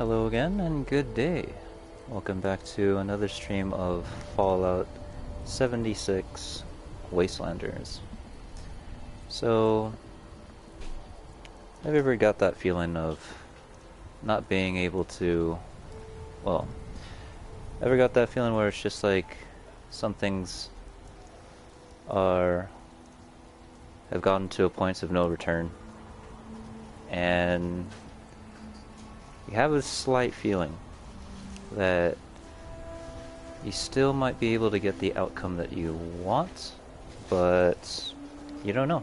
Hello again, and good day. Welcome back to another stream of Fallout 76 Wastelanders. So, have you ever got that feeling of not being able to, well, ever got that feeling where it's just like some things have gotten to a point of no return, and you have a slight feeling that you still might be able to get the outcome that you want, but you don't know.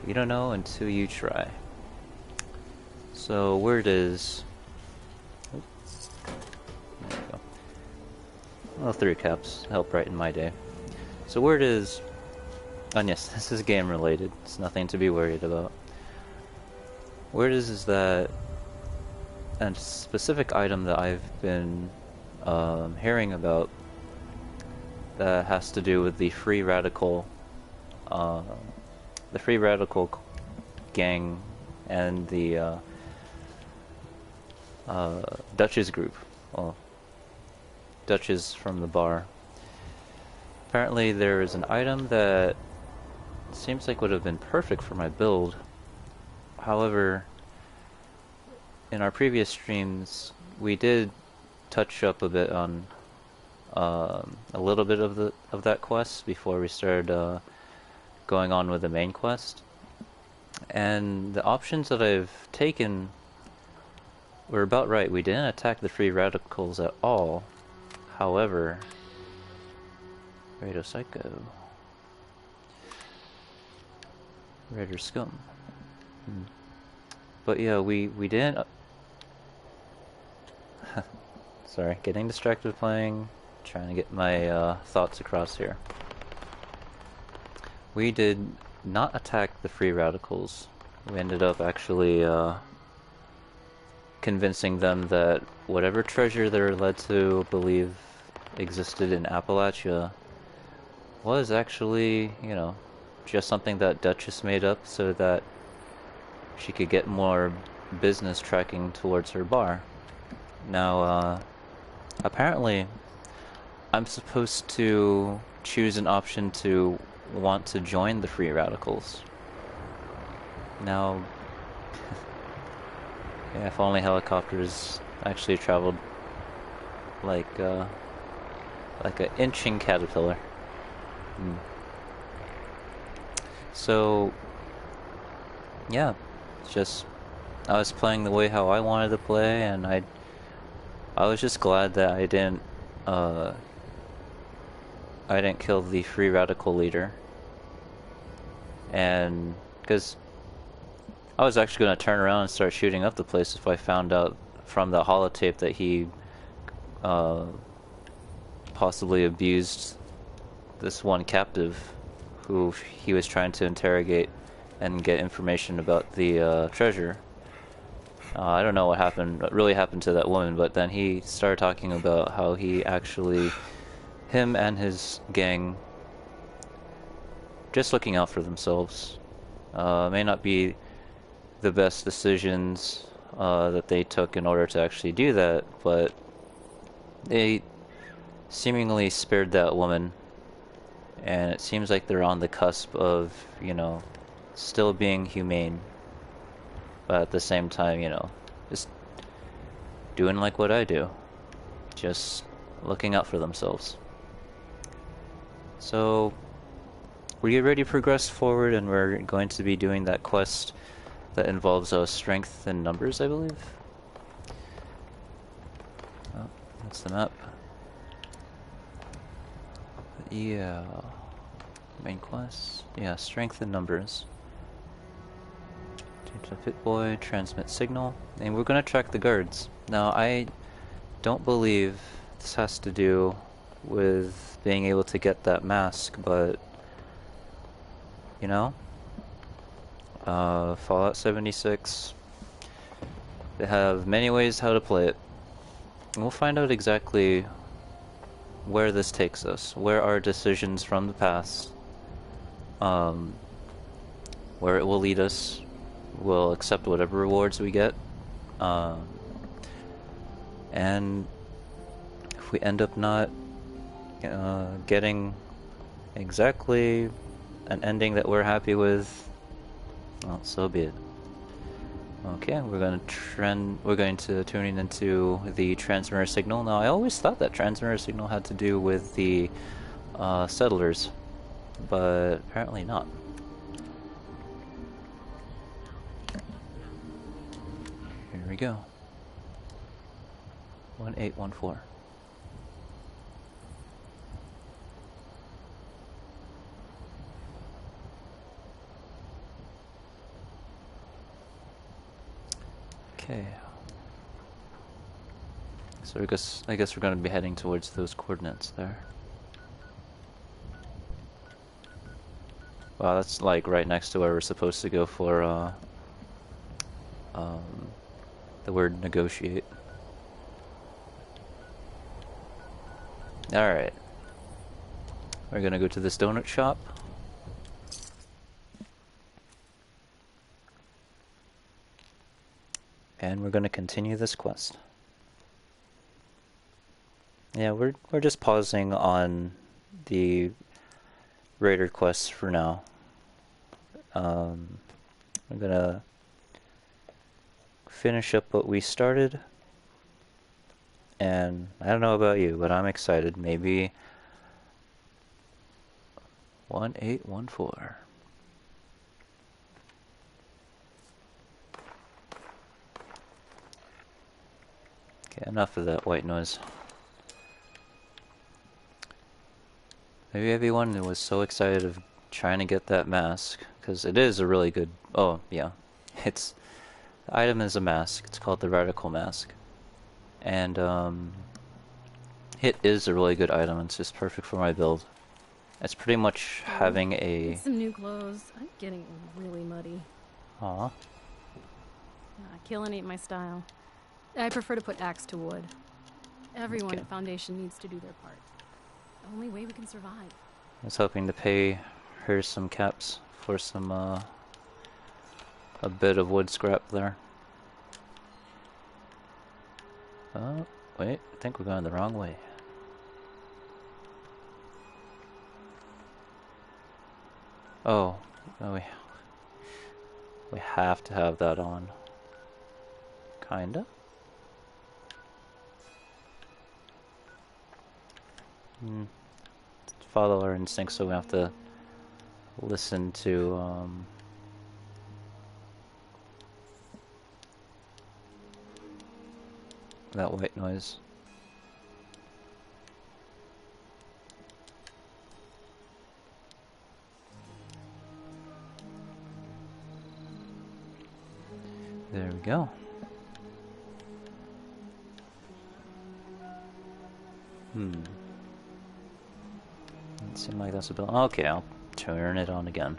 You don't know until you try. So word is, oops, there we go. Well, 3 caps help brighten my day. So word is, and yes, this is game related. It's nothing to be worried about. Word is that a specific item that I've been hearing about that has to do with the free radical gang and the Dutch's group. Well, Dutch's from the bar. Apparently there is an item that seems like would have been perfect for my build. However, in our previous streams, we did touch up a bit on a little bit of that quest before we started going on with the main quest. And the options that I've taken were about right. We didn't attack the free radicals at all. However, Radio Psycho, Raider Scum. But yeah, we didn't. Sorry, getting distracted playing, trying to get my thoughts across here. We did not attack the free radicals. We ended up actually convincing them that whatever treasure they're led to believe existed in Appalachia was actually, you know, just something that Duchess made up so that she could get more business tracking towards her bar. Now, apparently, I'm supposed to choose an option to want to join the free radicals. Now, yeah, if only helicopters actually traveled like an inching caterpillar. So, yeah. Just, I was playing the way how I wanted to play, and I was just glad that I didn't kill the free radical leader. And because I was actually going to turn around and start shooting up the place if I found out from the holotape that he possibly abused this one captive who he was trying to interrogate and get information about the treasure. I don't know what really happened to that woman, but then he started talking about how he actually, him and his gang, just looking out for themselves. May not be the best decisions that they took in order to actually do that, but they seemingly spared that woman, and it seems like they're on the cusp of, you know, still being humane, but at the same time, you know, just doing like what I do, just looking out for themselves. So we already progressed forward, and we're going to be doing that quest that involves strength and numbers, I believe. Oh, that's the map. Yeah, main quest. Yeah, strength and numbers. Change the Pit Boy, transmit signal, and we're gonna track the guards. Now, I don't believe this has to do with being able to get that mask, but you know, Fallout 76, they have many ways how to play it, and we'll find out exactly where this takes us, where our decisions from the past, where it will lead us. We'll accept whatever rewards we get, Um, and if we end up not getting exactly an ending that we're happy with, well, so be it. Okay, we're going to tune into the transmitter signal. Now, I always thought that transmitter signal had to do with the settlers, but apparently not. Here we go. 1814. Okay. So I guess we're going to be heading towards those coordinates there. Wow, that's like right next to where we're supposed to go for the word negotiate. Alright. We're gonna go to this donut shop. And we're gonna continue this quest. Yeah, we're just pausing on the raider quests for now. I'm gonna finish up what we started, and I don't know about you, but I'm excited. Maybe 1814. Okay, enough of that white noise. Maybe everyone was so excited of trying to get that mask, because it is a really good... Oh, yeah. The item is a mask. It's called the Radical Mask. And, it is a really good item. It's just perfect for my build. It's pretty much having a... Need some new clothes. I'm getting really muddy. Aw. Killing ain't my style. I prefer to put axe to wood. Everyone Okay. at Foundation needs to do their part. The only way we can survive. I was hoping to pay her some caps for some, a bit of wood scrap there. Oh, wait, I think we're going the wrong way. Oh, we have to have that on. Kinda. Follow our instincts, so we have to listen to that white noise. There we go. Doesn't seem like that's a bill. Okay, I'll turn it on again.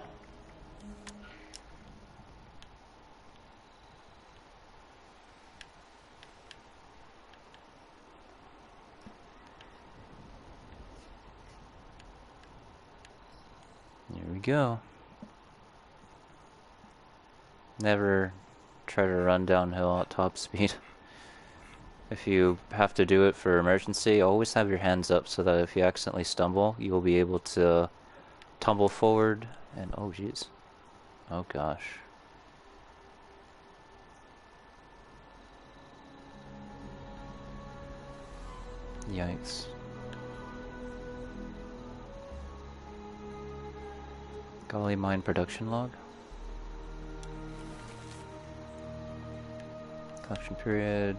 Here we go. Never try to run downhill at top speed. If you have to do it for emergency, always have your hands up so that if you accidentally stumble, you will be able to tumble forward and... oh jeez. Oh gosh. Yikes. Golly mine production log. Collection period.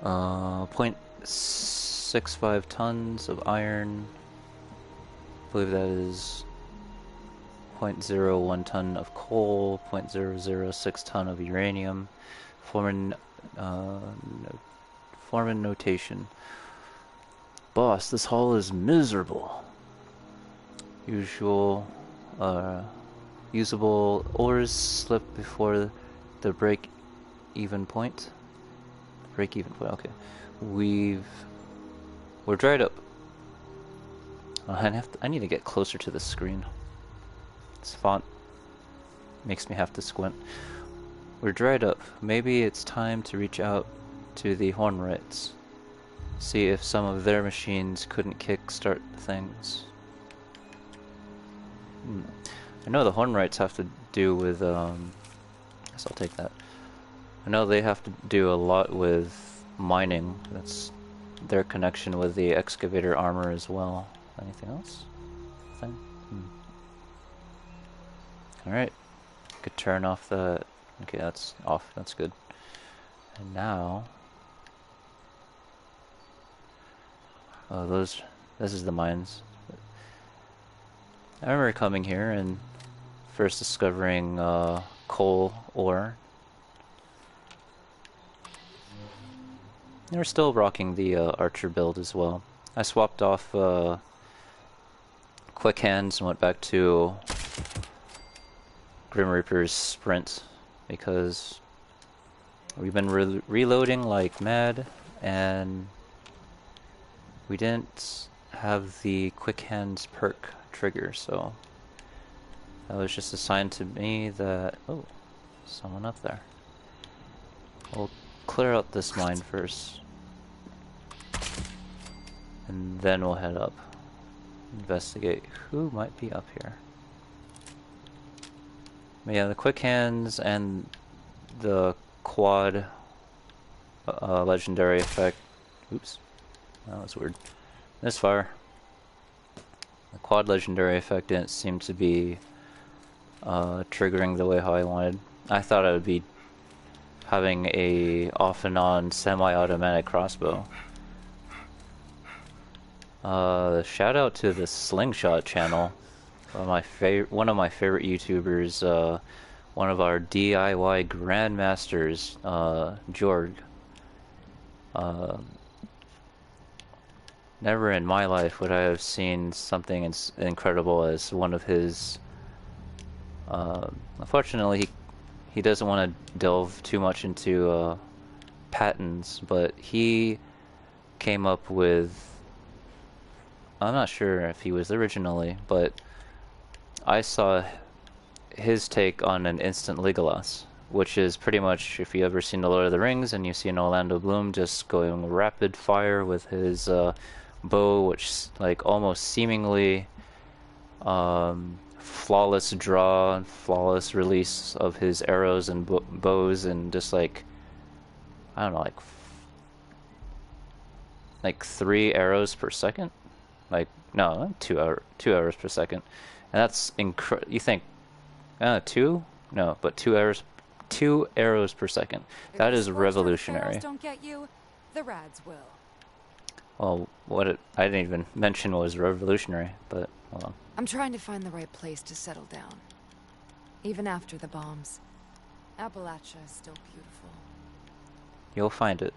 0.65 tons of iron. I believe that is 0.01 ton of coal, 0.006 ton of uranium. Foreman notation. Boss, this haul is miserable. Usable ores slip before the break-even point. Break-even point, okay. We're dried up. I need to get closer to the screen. This font makes me have to squint. We're dried up. Maybe it's time to reach out to the Hornwrights. See if some of their machines couldn't kickstart things. I know the Hornwrights have to do with, I guess I'll take that. I know they have to do a lot with mining. That's their connection with the excavator armor as well. Anything else? Thing? Alright. Could turn off the... Okay, that's off. That's good. And now... Oh, those... This is the mines. I remember coming here and first discovering coal ore. And we're still rocking the archer build as well. I swapped off quick hands and went back to Grim Reaper's sprint because we've been reloading like mad and we didn't have the quick hands perk trigger, so that was just assigned to me that... Oh, someone up there. We'll clear out this mine first and then we'll head up, investigate who might be up here. But yeah, the quick hands and the quad legendary effect. Oops, that was weird. Misfire. The quad legendary effect didn't seem to be triggering the way how I wanted. I thought I would be having a off and on semi-automatic crossbow. Shout out to the Slingshot channel. One of my favorite YouTubers, one of our DIY grandmasters, Jorg. Never in my life would I have seen something as incredible as one of his. Unfortunately, he doesn't want to delve too much into patents, but he came up with. I'm not sure if he was originally, but I saw his take on an instant Legolas, which is pretty much if you ever seen The Lord of the Rings and you see an Orlando Bloom just going rapid fire with his bow, which like almost seemingly flawless draw and flawless release of his arrows and bows, and just like I don't know, like 3 arrows per second. Like no, 2 arrows per second, and that's you think 2? No, but 2 arrows per second. If That the is scorched earth revolutionary. arrows don't get you, the rads will. Well, I didn't even mention was revolutionary, but hold on. I'm trying to find the right place to settle down. Even after the bombs, Appalachia is still beautiful. You'll find it,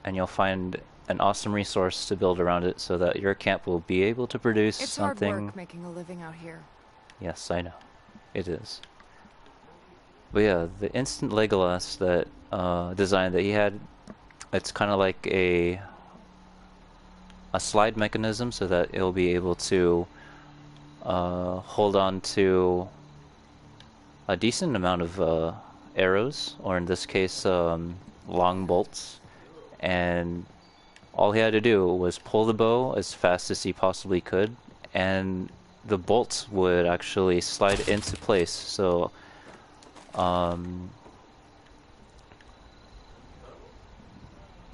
and you'll find an awesome resource to build around it so that your camp will be able to produce It's something. hard work making a living out here. Yes, I know. It is. But yeah, the instant Legolas that design that he had, it's kind of like a slide mechanism so that it'll be able to hold on to a decent amount of arrows, or in this case, long bolts, and all he had to do was pull the bow as fast as he possibly could, and the bolts would actually slide into place. So,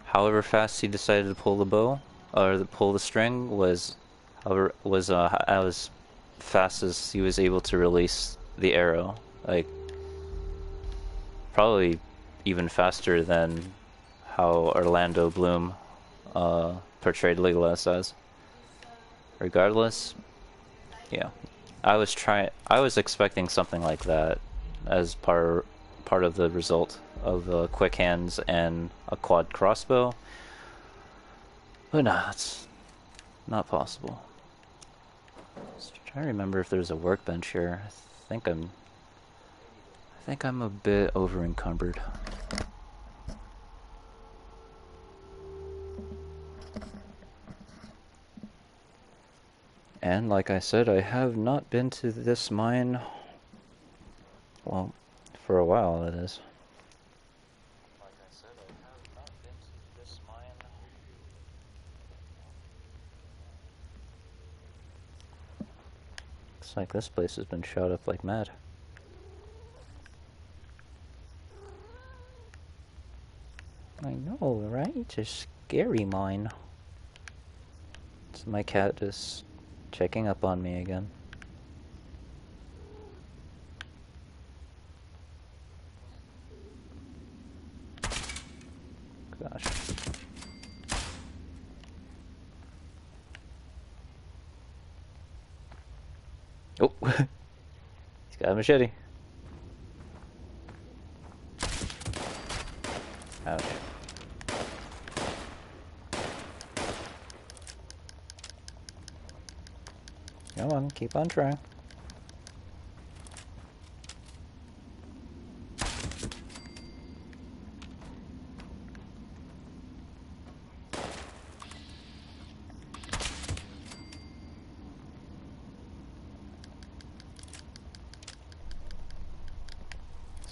however fast he decided to pull the bow or pull the string was as fast as he was able to release the arrow. Like, probably even faster than how Orlando Bloom portrayed Legolas as. Regardless, yeah, I was expecting something like that as part of the result of quick hands and a quad crossbow, but nah, it's not possible. Just trying to remember if there's a workbench here. I think I'm a bit over encumbered. And like I said, I have not been to this mine, well, for a while, that is. Looks like this place has been shot up like mad. I know, right? It's a scary mine. It's my cat just checking up on me again. Gosh. Oh! He's got a machete. Ouch. Come on, keep on trying.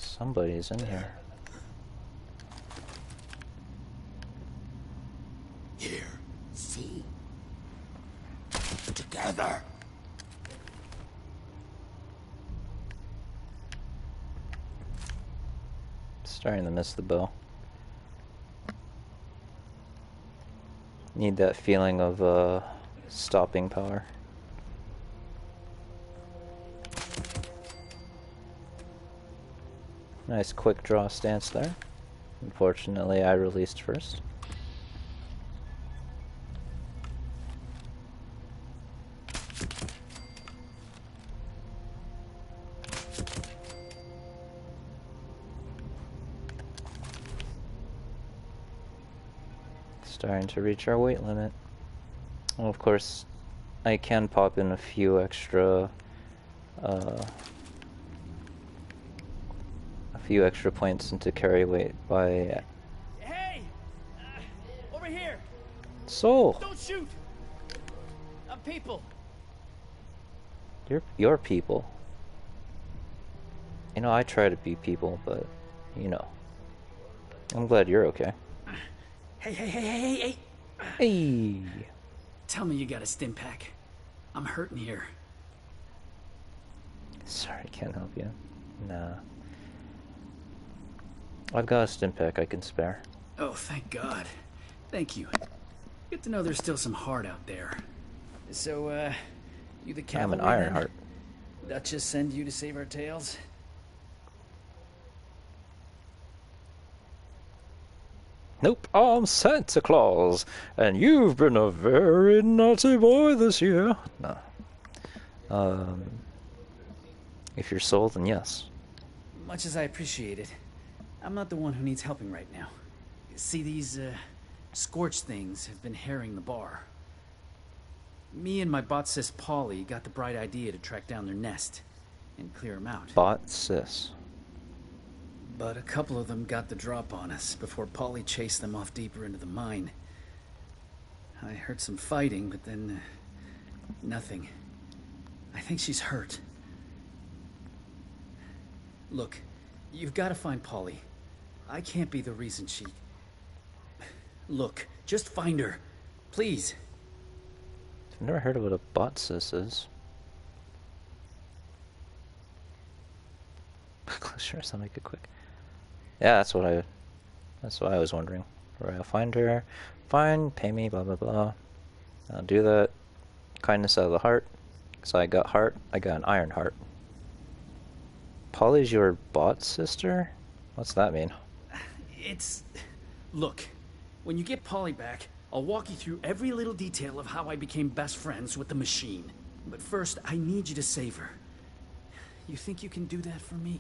Somebody's in here. Here, see? Together. Starting to miss the bow. Need that feeling of stopping power. Nice quick draw stance there. Unfortunately, I released first. Starting to reach our weight limit. Well, of course, I can pop in a few extra points into carry weight by Hey! Over here! Soul. Don't shoot! I'm people. Your people. You know, I try to be people, but you know. I'm glad you're okay. Hey! Hey. Tell me you got a stim pack. I'm hurting here. Sorry, can't help you. Nah. I've got a stim pack I can spare. Oh, thank God. Thank you. Good to know there's still some heart out there. So, you the cavalry? I'm an Ironheart. Duchess send you to save our tails? Nope, I'm Santa Claus, and you've been a very naughty boy this year. No. If you're sold, then yes. Much as I appreciate it, I'm not the one who needs helping right now. See, these, scorched things have been harrying the bar. Me and my bot sis Polly got the bright idea to track down their nest and clear them out. Bot sis. But a couple of them got the drop on us before Polly chased them off deeper into the mine. I heard some fighting, but then, nothing. I think she's hurt. Look, you've got to find Polly. I can't be the reason she... Look, just find her. Please. I've never heard of what a bot sis is. Sure, so make it quick. Yeah, that's what I was wondering. Where I'll find her, pay me, blah blah blah. I'll do that. Kindness out of the heart. So I got heart, I got an iron heart. Polly's your bot sister? What's that mean? It's... Look, when you get Polly back, I'll walk you through every little detail of how I became best friends with the machine. But first, I need you to save her. You think you can do that for me?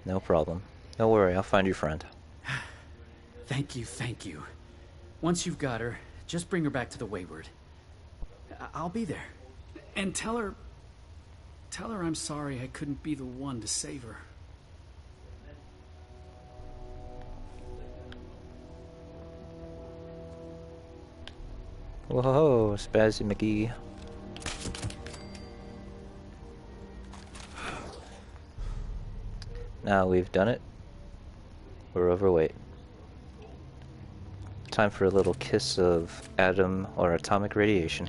No problem. Don't worry, I'll find your friend. Thank you. Once you've got her, just bring her back to the Wayward. I'll be there. And tell her I'm sorry I couldn't be the one to save her. Whoa, Spazzy McGee. Now we've done it. We're overweight. Time for a little kiss of atom or atomic radiation.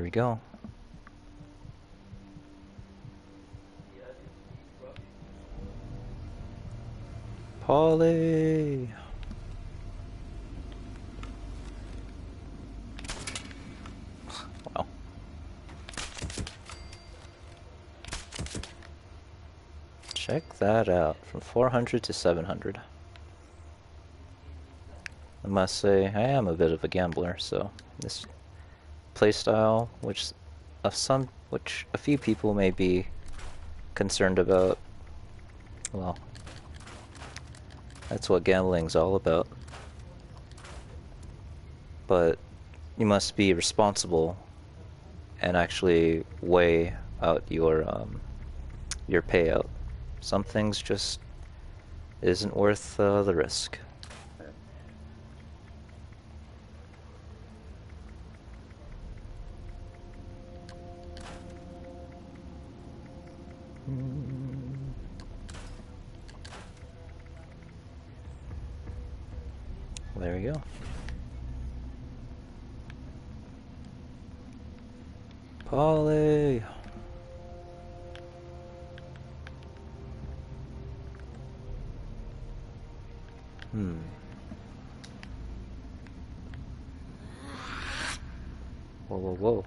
we go. Polly! Wow. Check that out, from 400 to 700. I must say, I am a bit of a gambler, so this playstyle, which a few people may be concerned about, well, that's what gambling's all about. But you must be responsible and actually weigh out your payout. Some things just isn't worth the risk. There we go. Polly! Whoa, whoa, whoa.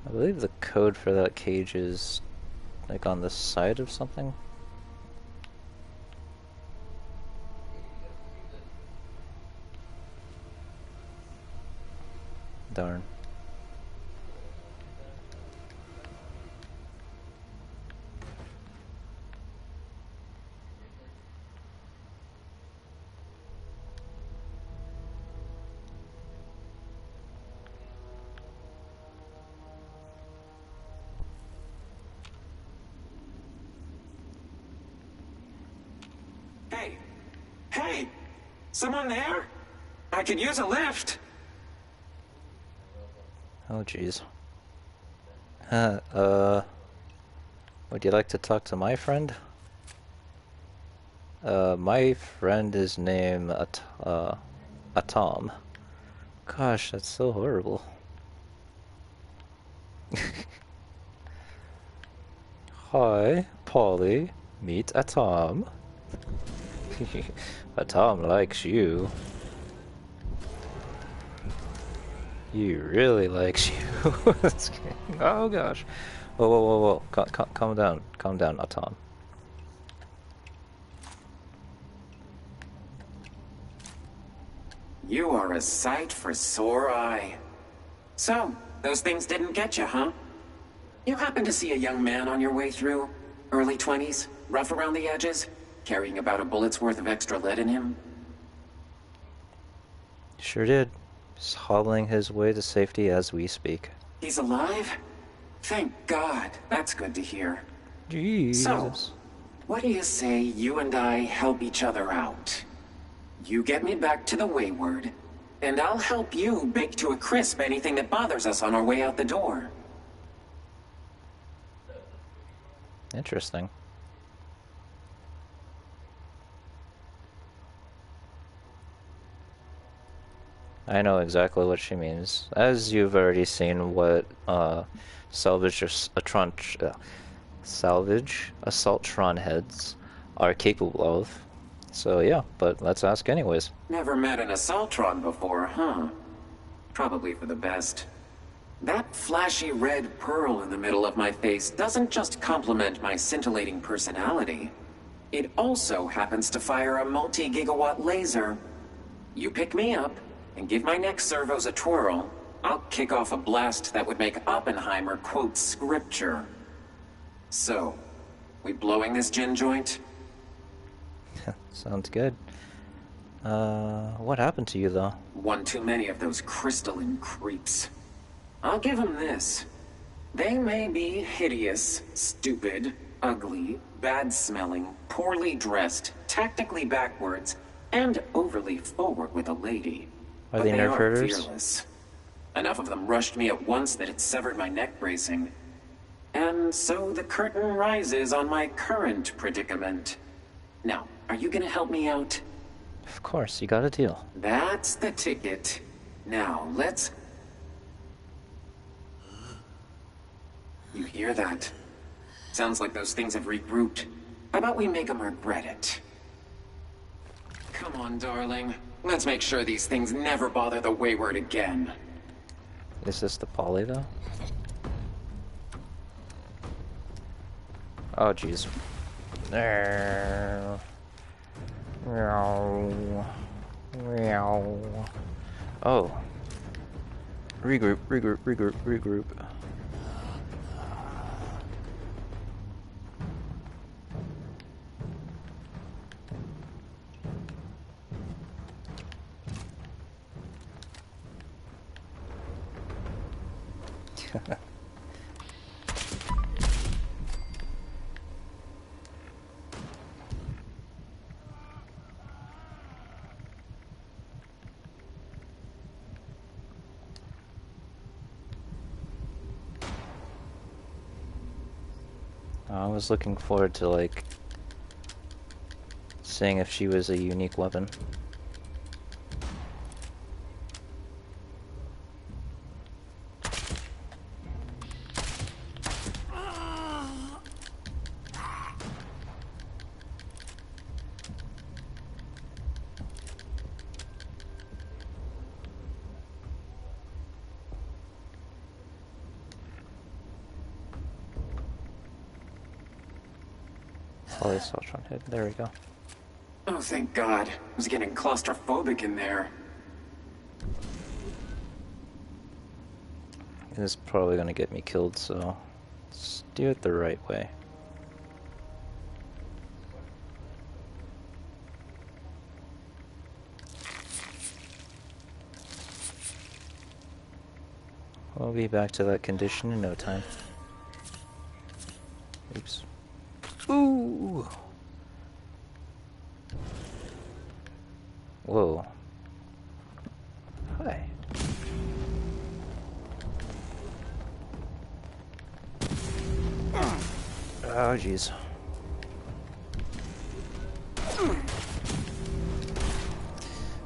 I believe the code for that cage is like on the side of something. Darn. Hey! Someone there? I could use a lift. Oh jeez. Would you like to talk to my friend? My friend is named Atom. Gosh, that's so horrible. Hi, Polly. Meet Atom. Atom likes you. He really likes you. Oh gosh. Whoa, whoa, whoa, whoa. Calm down. Calm down, Atom. You are a sight for sore eye. So, those things didn't get you, huh? You happened to see a young man on your way through? Early 20s? Rough around the edges? Carrying about a bullet's worth of extra lead in him? Sure did. He's hobbling his way to safety as we speak. He's alive? Thank God. That's good to hear. Jesus. So, what do you say you and I help each other out? You get me back to the Wayward, and I'll help you bake to a crisp anything that bothers us on our way out the door. Interesting. I know exactly what she means. As you've already seen what salvage assaultron heads are capable of. So yeah, but let's ask anyways. Never met an assaultron before, huh? Probably for the best. That flashy red pearl in the middle of my face doesn't just complement my scintillating personality. It also happens to fire a multi-gigawatt laser. You pick me up, and give my neck servos a twirl, I'll kick off a blast that would make Oppenheimer quote scripture. So, we blowing this gin joint? Sounds good. What happened to you though? One too many of those crystalline creeps. I'll give him this. They may be hideous, stupid, ugly, bad-smelling, poorly dressed, tactically backwards, and overly forward with a lady. Are But they they nerf are herders? fearless. Enough of them rushed me at once that it severed my neck bracing. And so the curtain rises on my current predicament. Now, are you gonna help me out? Of course, you got a deal. That's the ticket. Now, let's... You hear that? Sounds like those things have regrouped. How about we make them regret it? Come on, darling. Let's make sure these things never bother the Wayward again. Is this the poly though? Oh jeez. There. Oh. Regroup, regroup, regroup, regroup. I was looking forward to, like, seeing if she was a unique weapon. Polysaltron hit. There we go. Oh, thank God. I was getting claustrophobic in there. It is probably gonna get me killed, so let's do it the right way. We'll be back to that condition in no time. Oops. Ooh! Whoa. Hi. Oh, jeez.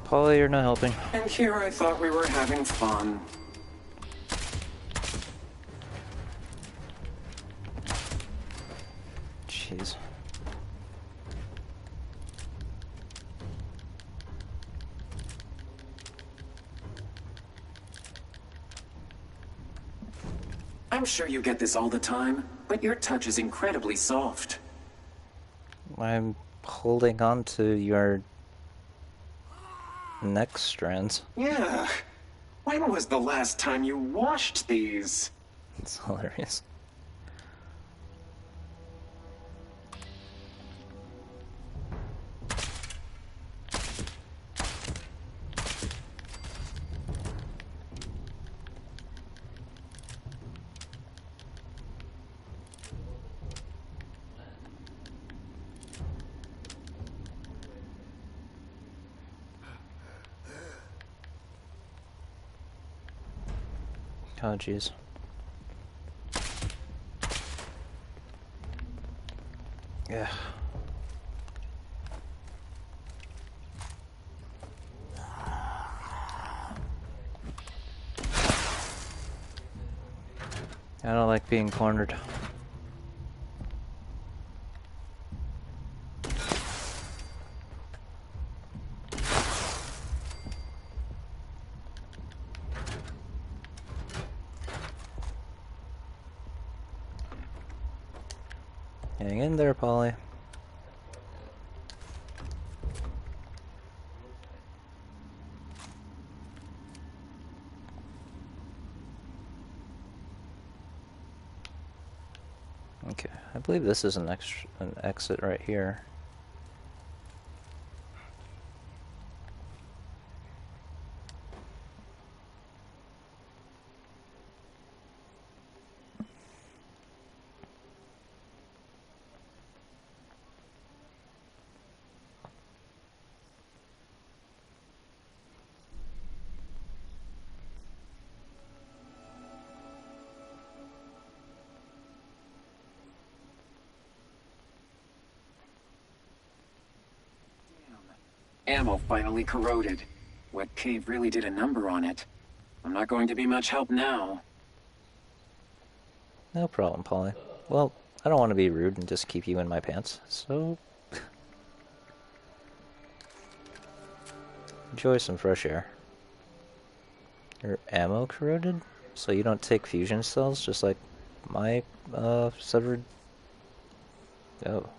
Polly, you're not helping. And here I thought we were having fun. Jeez. I'm sure you get this all the time, but your touch is incredibly soft. I'm holding on to your neck strands. Yeah. When was the last time you washed these? It's hilarious. Oh, jeez. Yeah. I don't like being cornered. Hang in there, Polly. Okay, I believe this is an exit right here. ammo finally corroded. Wet cave really did a number on it. I'm not going to be much help now. No problem, Polly. Well, I don't want to be rude and just keep you in my pants, so... enjoy some fresh air. Your ammo corroded? So you don't take fusion cells, just like my, severed... Oh.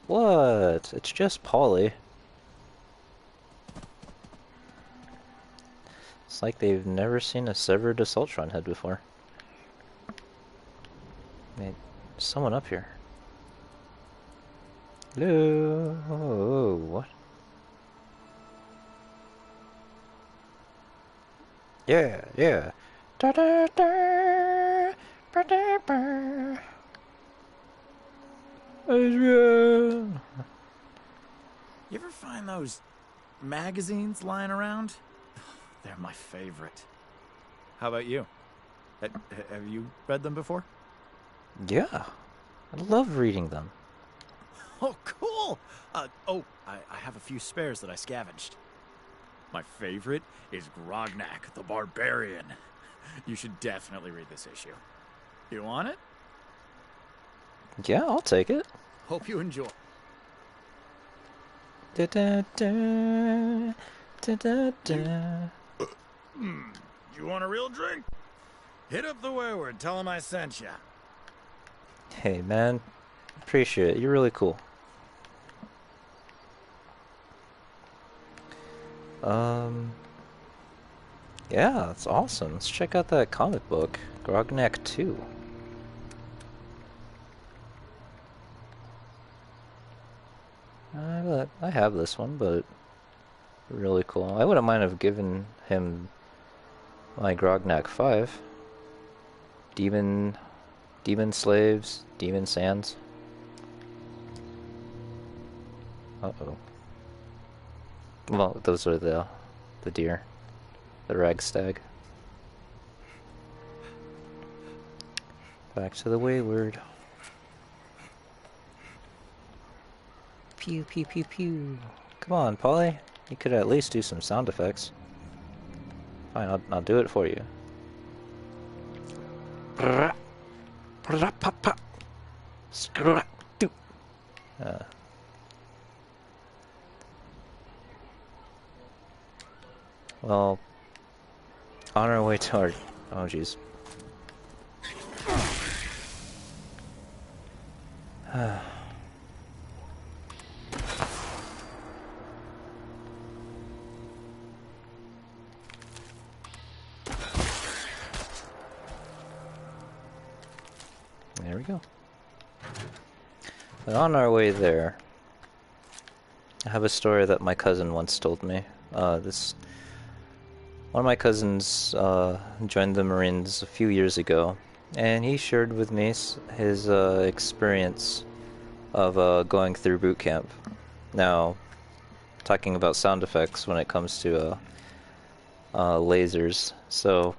What? It's just Polly. It's like they've never seen a severed assaultron head before. Wait, there's someone up here. Hello? Oh, what? Yeah, yeah. Da da da, ba da ba. Adrian. You ever find those magazines lying around? They're my favorite. How about you? Have you read them before? Yeah, I love reading them. Oh, cool! I have a few spares that I scavenged. My favorite is Grognak, the Barbarian. You should definitely read this issue. You want it? Yeah, I'll take it. Hope you enjoy. Da da da, da da da. You want a real drink? Hit up the wayward, tell him I sent ya. Hey man, appreciate it. You're really cool. Yeah, that's awesome. Let's check out that comic book, Grognak 2. I have this one, but really cool. I wouldn't mind have given him my Grognak 5. Demon Slaves, Demon Sands. Uh-oh. Well, those are the deer. The ragstag. Back to the wayward. Pew pew pew pew. Come on, Polly. You could at least do some sound effects. Fine, I'll do it for you. Well, on our way to our... oh, jeez. There we go. But on our way there, I have a story that my cousin once told me. One of my cousins joined the Marines a few years ago, and he shared with me his experience of going through boot camp. Now, talking about sound effects when it comes to lasers. So,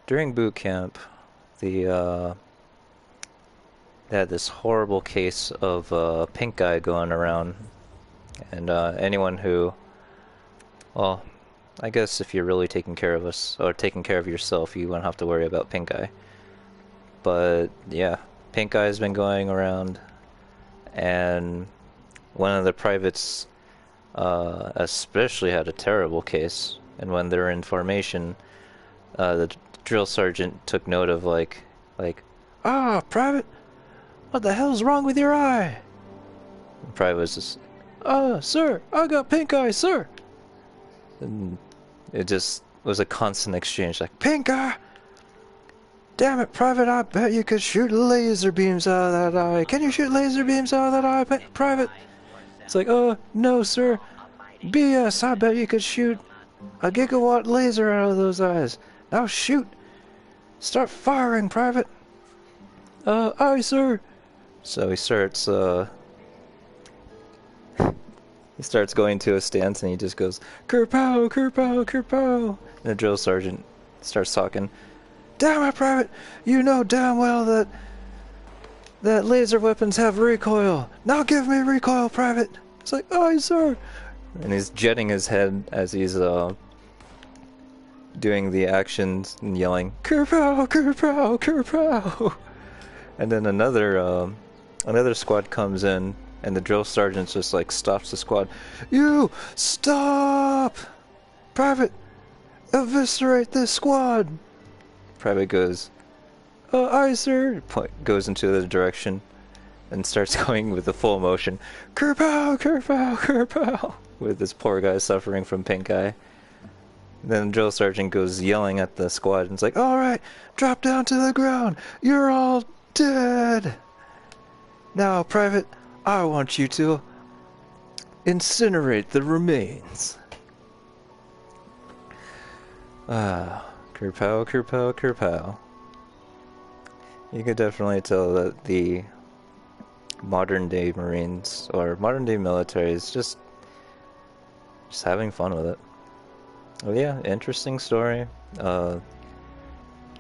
during boot camp, they had this horrible case of pink eye going around. And anyone who, well, I guess if you're really taking care of us, or taking care of yourself, you won't have to worry about pink eye. But yeah, pink eye has been going around, and one of the privates especially had a terrible case. And when they were in formation, the drill sergeant took note of like, ah, private, what the hell's wrong with your eye? And private was just, sir, I got pink eye, sir. And it just was a constant exchange, like, pink eye? Damn it, Private, I bet you could shoot laser beams out of that eye. Can you shoot laser beams out of that eye, Private? It's like, no, sir. BS, I bet you could shoot a gigawatt laser out of those eyes. Now shoot. Start firing, Private. Aye, sir. So he starts, he starts going to a stance and he just goes, kerpow, kerpow, kerpow. And the drill sergeant starts talking, Damn it, Private! You know damn well that laser weapons have recoil. Now give me recoil, Private. It's like, aye, sir. And he's jetting his head as he's doing the actions and yelling, "Kerpow, kerpow, kerpow!" And then another squad comes in, and the drill sergeant just like stops the squad. You stop, Private! Eviscerate this squad! Private goes, aye, sir. Goes into the direction and starts going with the full motion. Kerpow, kerpow, kerpow! With this poor guy suffering from pink eye. Then the drill sergeant goes yelling at the squad and it's like, alright, drop down to the ground. You're all dead. Now, Private, I want you to incinerate the remains. Kerpow, kerpow, kerpow. You could definitely tell that the modern day Marines or modern day military is just having fun with it. Oh yeah, interesting story. Try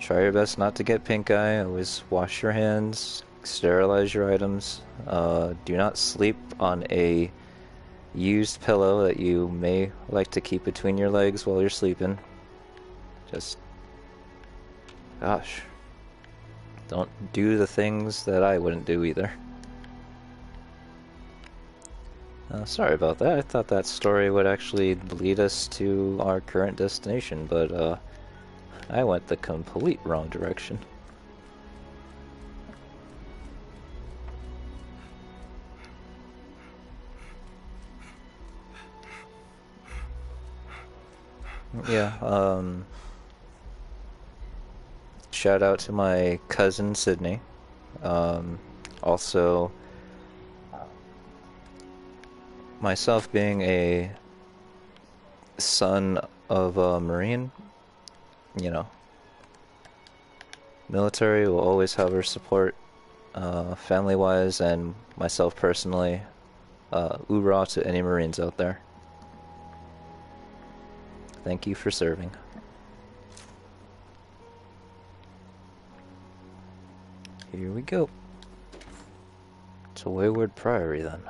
your best not to get pink eye. Always wash your hands, sterilize your items. Do not sleep on a used pillow that you may like to keep between your legs while you're sleeping. Just, gosh, don't do the things that I wouldn't do either. Sorry about that. I thought that story would actually lead us to our current destination, but I went the complete wrong direction. Yeah, shout out to my cousin Sydney. Also, myself being a son of a Marine, you know, military will always have our support, family-wise and myself personally. Hoorah to any Marines out there. Thank you for serving. Here we go. To Wayward Priory then.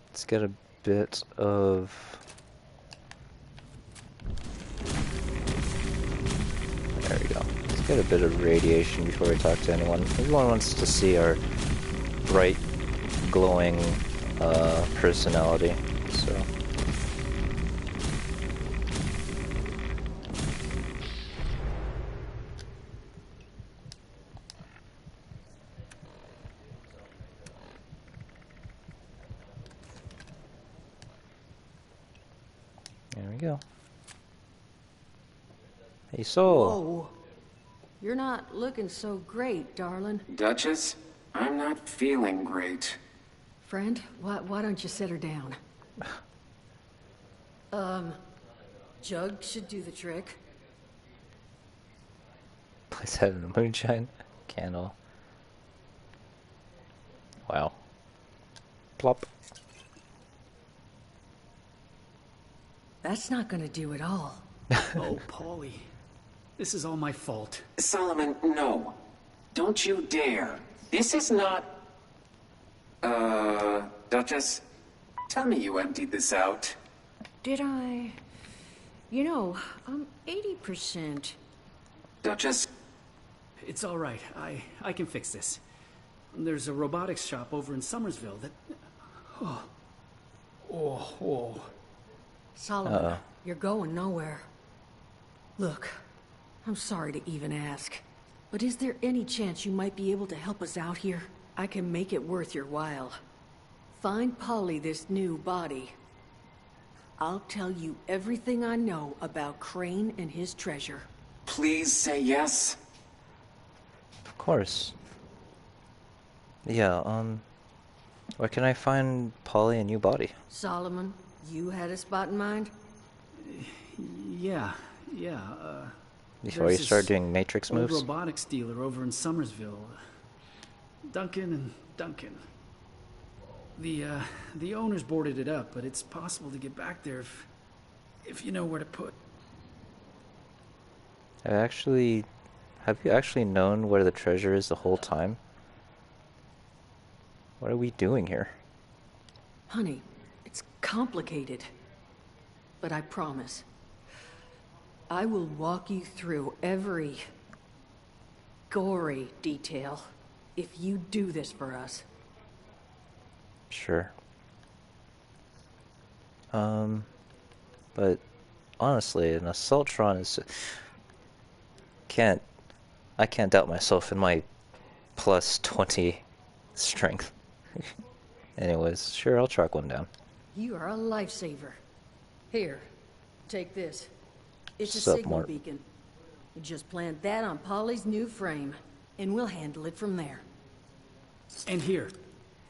Let's get a bit of... There we go. Let's get a bit of radiation before we talk to anyone. Everyone wants to see our bright, glowing personality, so... There we go. Hey, Soul. Whoa. You're not looking so great, darling. Duchess, I'm not feeling great. Friend, why don't you sit her down? Jug should do the trick. Place head in a moonshine candle. Wow. Plop. That's not gonna do it all. Oh, Paulie. This is all my fault. Solomon, no. Don't you dare. This is not... Duchess, tell me you emptied this out. Did I? You know, I'm 80%. Duchess, It's all right. I can fix this. There's a robotics shop over in Somersville that... Oh. Solomon, you're going nowhere. Look, I'm sorry to even ask, but is there any chance you might be able to help us out here? I can make it worth your while. Find Polly this new body. I'll tell you everything I know about Crane and his treasure. please say yes. Of course. Yeah, where can I find Polly a new body? Solomon, you had a spot in mind? Yeah. Before you There's start this doing Matrix old moves? robotics dealer over in Summersville. Duncan and Duncan. The owners boarded it up, but it's possible to get back there if you know where to put. Have you actually known where the treasure is the whole time? What are we doing here? Honey, it's complicated. But I promise, I will walk you through every gory detail if you do this for us. Sure. But honestly, an Assaultron is... I can't doubt myself in my plus 20 strength. Anyways, sure, I'll track one down. You are a lifesaver. Here, take this. It's a Sup, signal Mort? beacon. You just plant that on Polly's new frame, and we'll handle it from there. And here,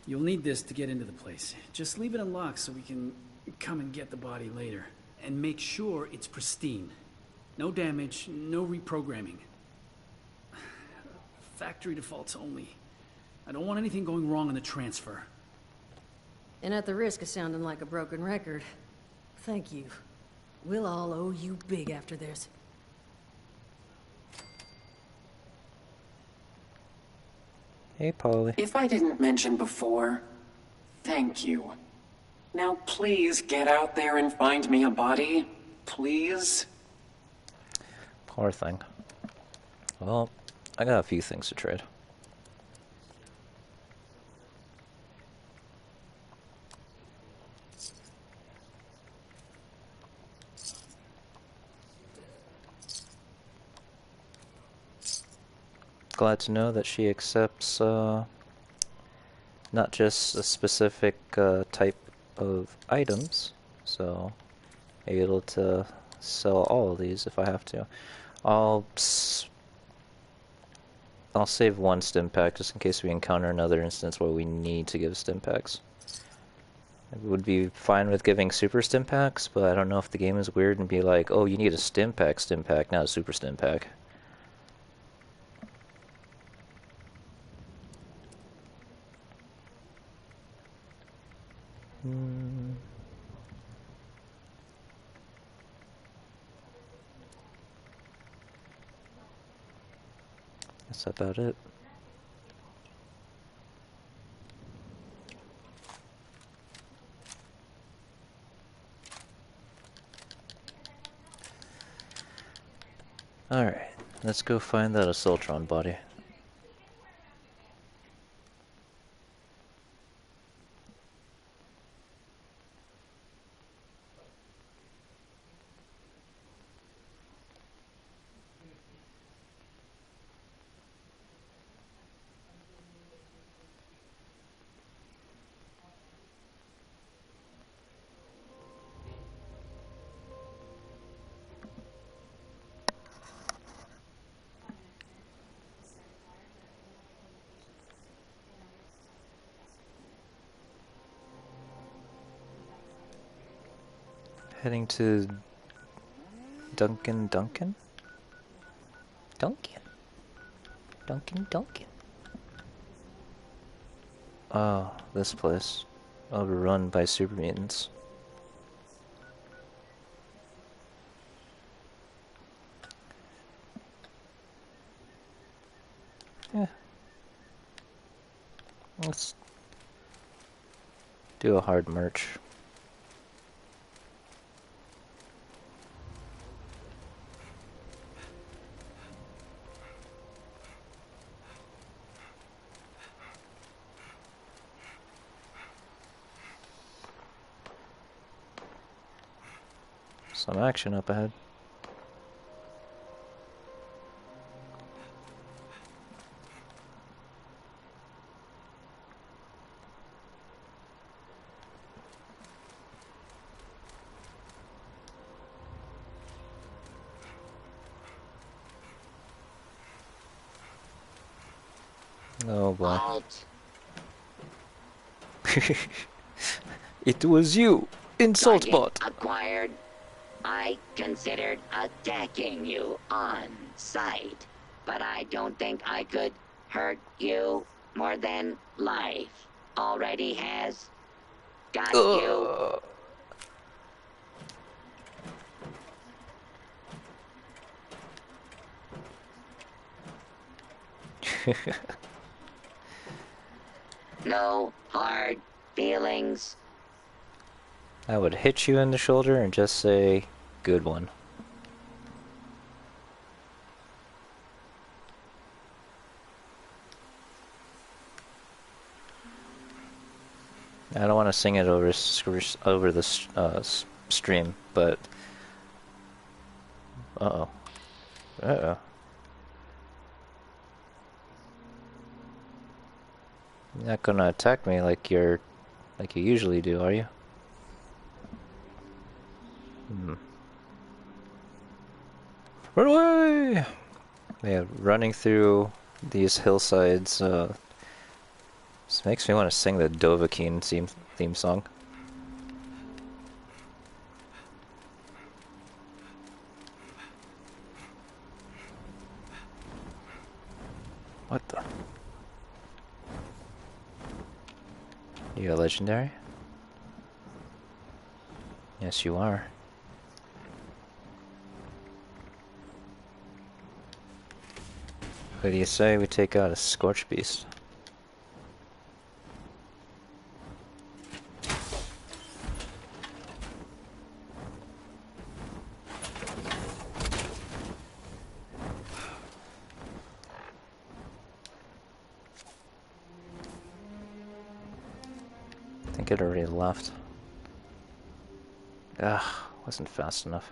you'll need this to get into the place. Just leave it unlocked so we can come and get the body later. And make sure it's pristine. No damage, no reprogramming. Factory defaults only. I don't want anything going wrong in the transfer. And at the risk of sounding like a broken record, thank you. We'll all owe you big after this. Hey, Polly. If I didn't mention before, thank you. Now please get out there and find me a body. Please? Poor thing. Well, I got a few things to trade. Glad to know that she accepts not just a specific type of items, so able to sell all of these if I have to. I'll save one stim pack just in case we encounter another instance where we need to give stim packs. I would be fine with giving super stim packs, but I don't know if the game is weird and be like, oh, you need a stim pack, not a super stim pack. That's about it. Alright, let's go find that Assaultron body. Heading to Duncan. Oh, this place. Overrun by super mutants. Yeah. Let's do a hard march. Some action up ahead. Oh boy. Halt. It was you, Target Insultbot. acquired. I considered attacking you on sight, but I don't think I could hurt you more than life already has. Got you? No hard feelings. I would hit you in the shoulder and just say, good one. I don't want to sing it over the stream, but uh-oh. Uh-oh. You're not gonna attack me like you usually do, are you? Run away! Yeah, running through these hillsides, this makes me want to sing the Dovahkiin theme song. What the? You a legendary? Yes, you are. What do you say we take out a Scorch Beast? I think it already left. Ugh, wasn't fast enough.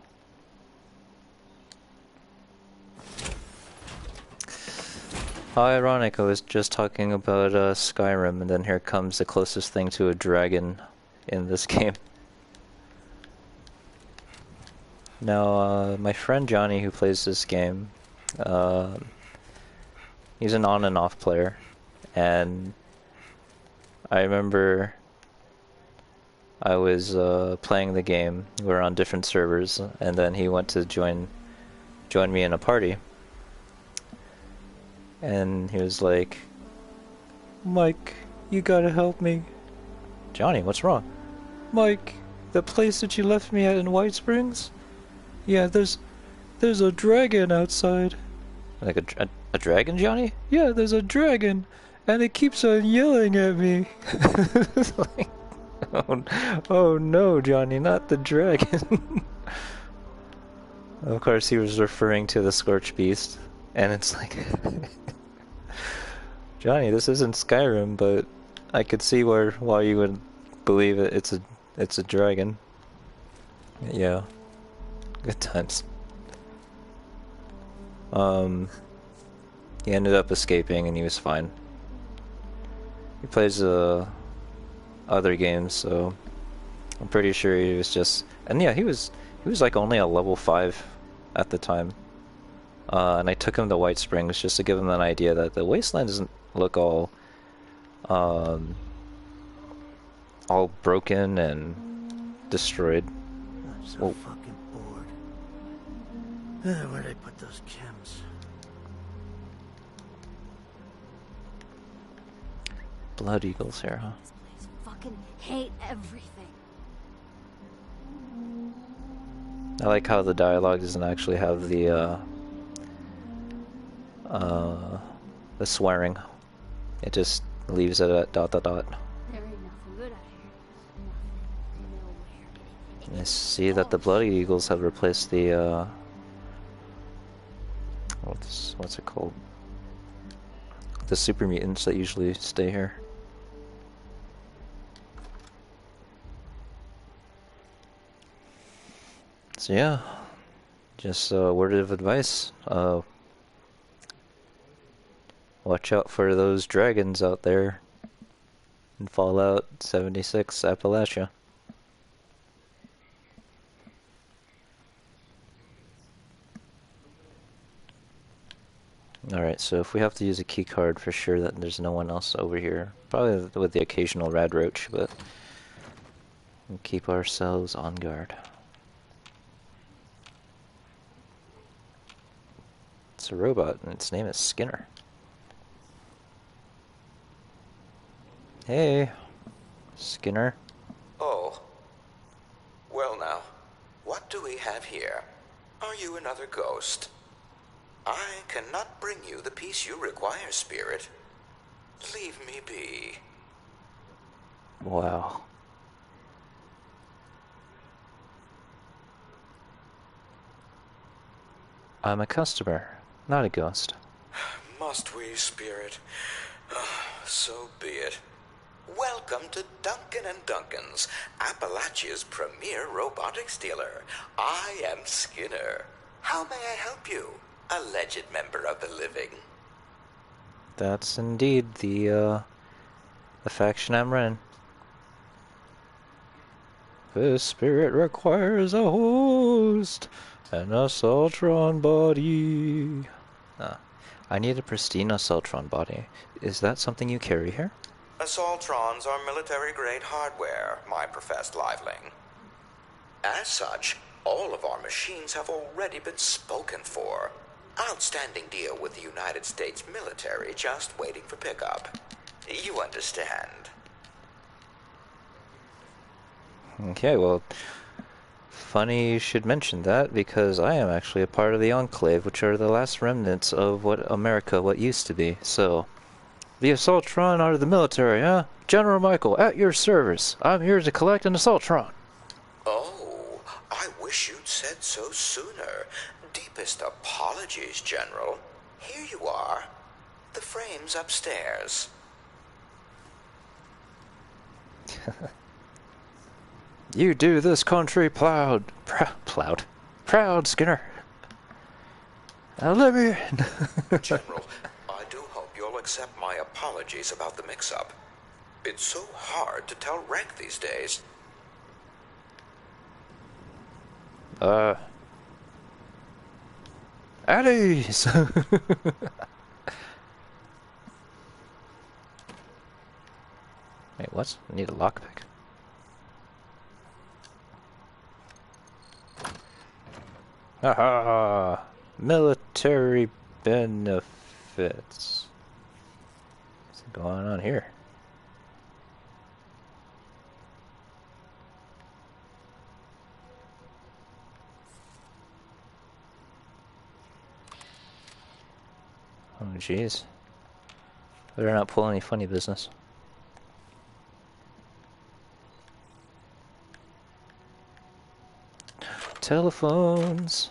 How ironic, I was just talking about Skyrim, and then here comes the closest thing to a dragon in this game. Now, my friend Johnny, who plays this game, he's an on and off player, and I remember I was playing the game, we were on different servers, and then he went to join me in a party. And he was like, Mike, you gotta help me. Johnny, what's wrong? Mike, the place that you left me at in White Springs? Yeah, there's a dragon outside. Like a dragon, Johnny? Yeah, there's a dragon, and it keeps on yelling at me. Like, oh no, Johnny, not the dragon. Of course, he was referring to the Scorch Beast, and it's like... Johnny, this isn't Skyrim, but I could see why you would believe it's a dragon. Yeah, good times. He ended up escaping, and he was fine. He plays other games, so I'm pretty sure he was just. And yeah, he was like only a level 5 at the time. And I took him to White Springs just to give him an idea that the Wasteland doesn't look all broken and destroyed. I'm so fucking bored. Where'd I put those chems? Blood Eagles here, huh? This place fucking hate everything. I like how the dialogue doesn't actually have the swearing. It just leaves it at ... There ain't nothing good out here. Nothing. Nowhere. I see that the Bloody Eagles have replaced the what's it called? The super mutants that usually stay here. So yeah, just a word of advice. Watch out for those dragons out there in Fallout 76 Appalachia. Alright, so if we have to use a key card, for sure that there's no one else over here. Probably with the occasional rad roach, but we'll keep ourselves on guard. It's a robot, and its name is Skinner. Hey, Skinner. Oh. Well now, what do we have here? Are you another ghost? I cannot bring you the peace you require, spirit. Leave me be. Wow. I'm a customer, not a ghost. Must we, spirit? So be it. Welcome to Duncan and Duncan's, Appalachia's premier robotics dealer. I am Skinner. How may I help you, alleged member of the living? That's indeed the faction I'm running. This spirit requires a host and a Saltron body. I need a pristine Saltron body. Is that something you carry here? Assaultrons are military-grade hardware, my professed liveling. As such, all of our machines have already been spoken for. Outstanding deal with the United States military, just waiting for pickup. You understand. Okay, well, funny you should mention that, because I am actually a part of the Enclave, which are the last remnants of what used to be. So, the Assaultron are the military, huh? General Michael, at your service. I'm here to collect an Assaultron. Oh, I wish you'd said so sooner. Deepest apologies, General. Here you are. The frame's upstairs. You do this country proud, Skinner. Now let me in. General, I do hope you'll accept my apologies about the mix-up. It's so hard to tell rank these days. At ease. Wait, what? I need a lockpick. Haha! Military benefits. What's going on here? Oh jeez. Better not pull any funny business. Telephones.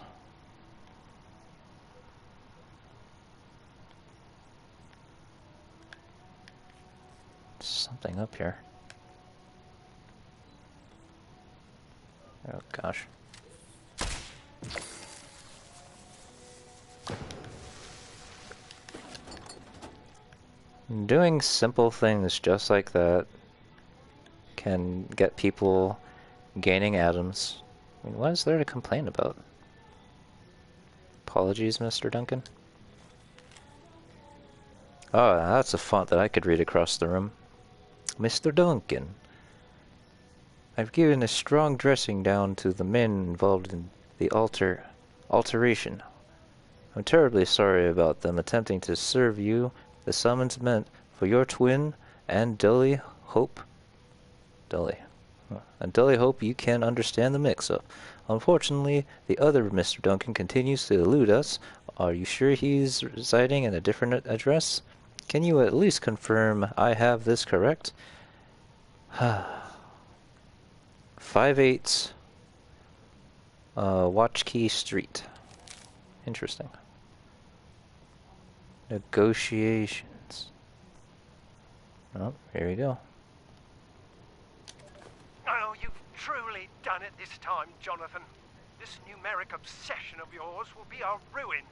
Something up here. Oh gosh. Doing simple things just like that can get people gaining atoms. I mean, what is there to complain about? Apologies, Mr. Duncan. Oh, that's a font that I could read across the room. Mr. Duncan, I've given a strong dressing down to the men involved in the alteration. I'm terribly sorry about them attempting to serve you the summons meant for your twin and dully hope you can understand the mix-up. Unfortunately, the other Mr. Duncan continues to elude us. Are you sure he's residing in a different address? Can you at least confirm I have this correct? 58 Watchkey Street. Interesting. Negotiations. Oh, here we go. Oh, you've truly done it this time, Jonathan. This numeric obsession of yours will be our ruin.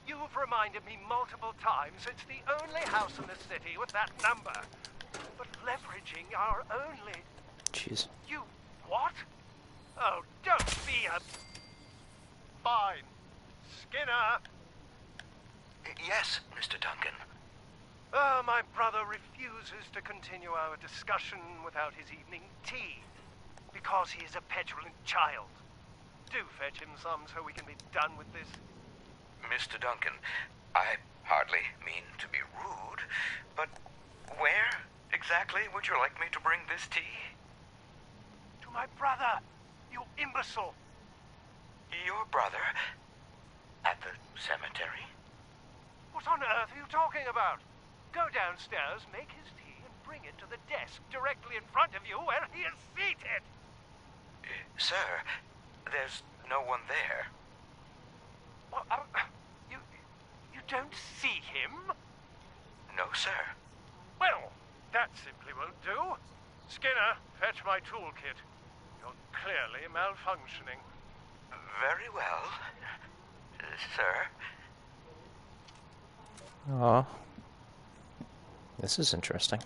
You've reminded me multiple times it's the only house in the city with that number. But leveraging our only... Jeez. You... what? Oh, don't be a... Fine. Skinner! Yes, Mr. Duncan. My brother refuses to continue our discussion without his evening tea. Because he is a petulant child. Do fetch him some so we can be done with this. Mr. Duncan, I hardly mean to be rude, but where exactly would you like me to bring this tea? To my brother, you imbecile. Your brother? At the cemetery? What on earth are you talking about? Go downstairs, make his tea, and bring it to the desk directly in front of you where he is seated. Sir, there's no one there. Well, you don't see him? No, sir. Well, that simply won't do. Skinner, fetch my toolkit. You're clearly malfunctioning. Very well, sir. Oh, this is interesting.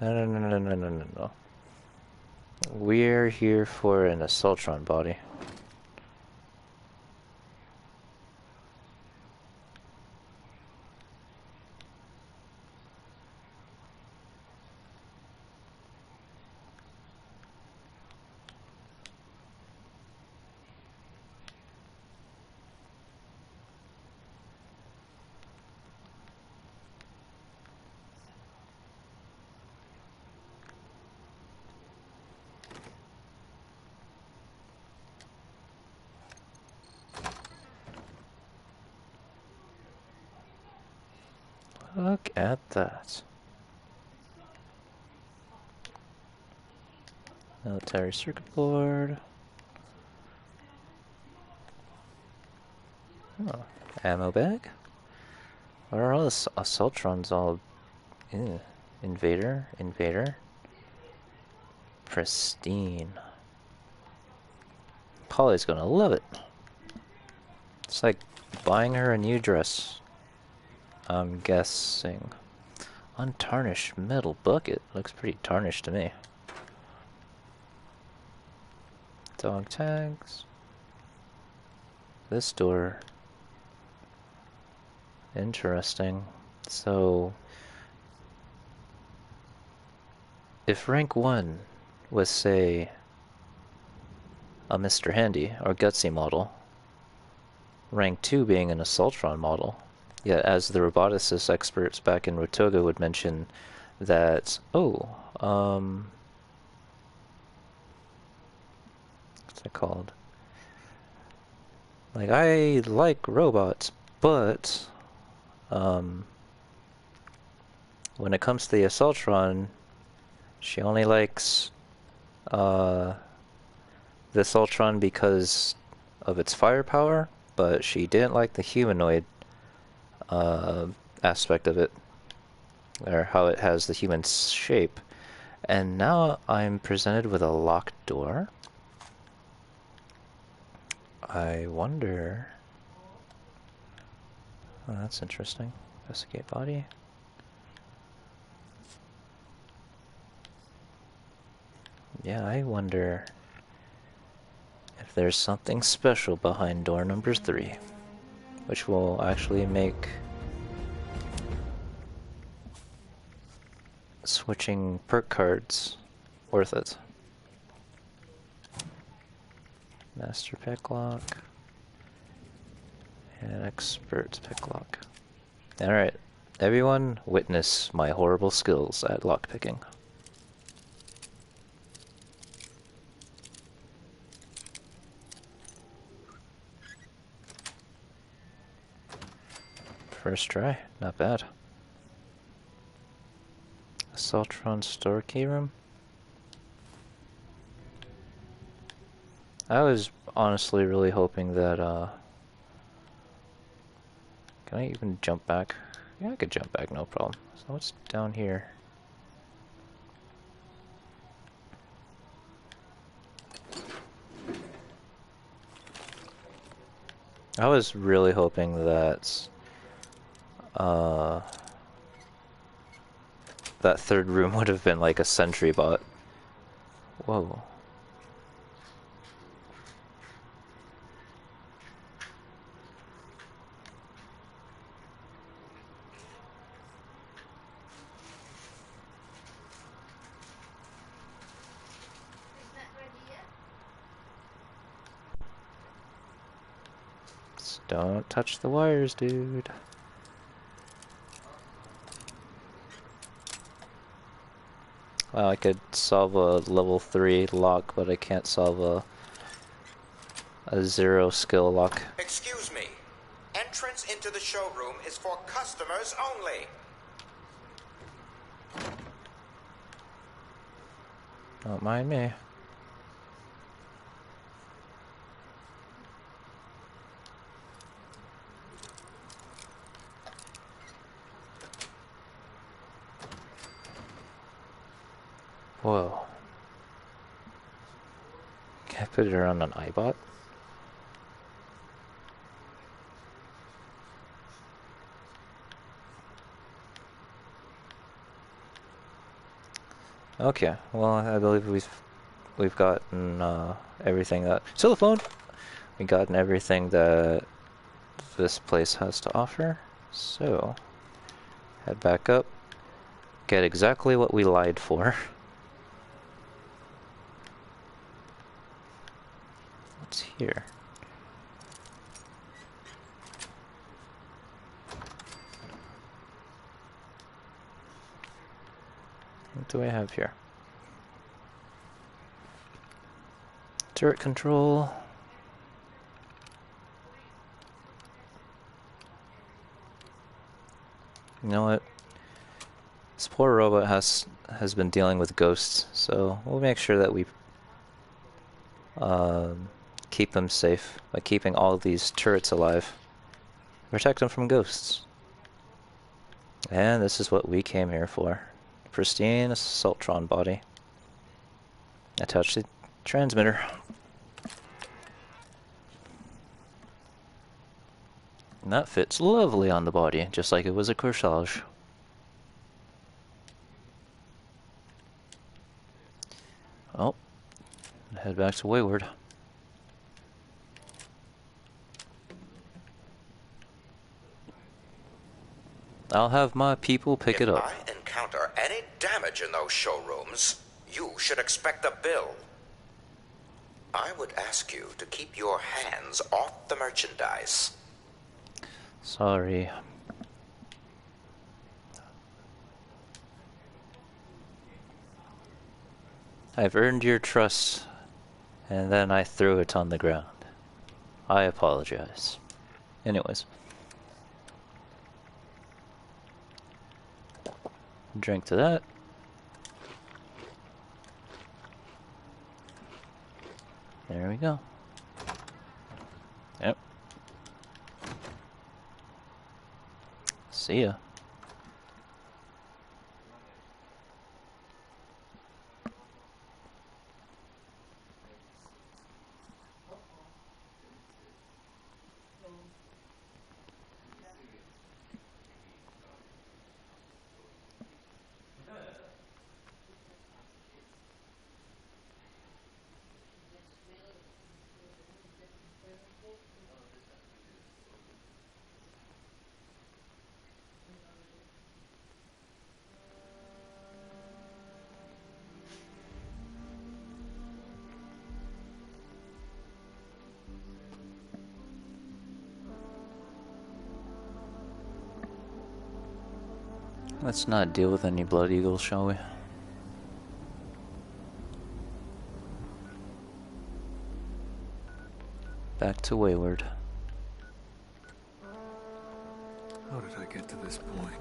No. We're here for an Assaultron body. Look at that. Military circuit board. Oh, ammo bag. What are all the Assaultrons all? Ew. Invader. Pristine. Polly's gonna love it. It's like buying her a new dress. I'm guessing. Untarnished metal bucket. Looks pretty tarnished to me. Dog tags. This door. Interesting. So, if rank 1 was, say, a Mr. Handy or Gutsy model, rank 2 being an Assaultron model, yet as the roboticist experts back in Rotoga would mention that, what's it called? Like, I like robots, but when it comes to the Assaultron, she only likes the Assaultron because of its firepower, but she didn't like the humanoid aspect of it, or how it has the human shape. And now I'm presented with a locked door. I wonder... Oh, that's interesting. Investigate body. Yeah, I wonder if there's something special behind door number 3, which will actually make switching perk cards worth it. Master pick lock and expert pick lock. Alright, everyone witness my horrible skills at lockpicking. First try, not bad. Assaultron store key room. I was honestly really hoping that, can I even jump back? Yeah, I could jump back, no problem. So what's down here? I was really hoping that, that third room would have been like a sentry bot. Whoa. Just don't touch the wires, dude. Well, I could solve a level 3 lock, but I can't solve a 0 skill lock. Excuse me. Entrance into the showroom is for customers only. Don't mind me. Whoa. Can I put it around an iBot? Okay, well, I believe we've gotten everything that telephone. We've gotten everything that this place has to offer. So head back up, get exactly what we lied for. What's here? What do I have here? Turret control. You know what? This poor robot has been dealing with ghosts, so we'll make sure that we keep them safe by keeping all of these turrets alive. Protect them from ghosts. And this is what we came here for. Pristine Assaultron body. Attach the transmitter. And that fits lovely on the body, just like it was a corsage. Oh, head back to Wayward. I'll have my people pick it up. If I encounter any damage in those showrooms, you should expect a bill. I would ask you to keep your hands off the merchandise. Sorry. I've earned your trust, and then I threw it on the ground. I apologize. Anyways. Drink to that. There we go. Yep. See ya. Let's not deal with any blood eagles, shall we? Back to Wayward. How did I get to this point?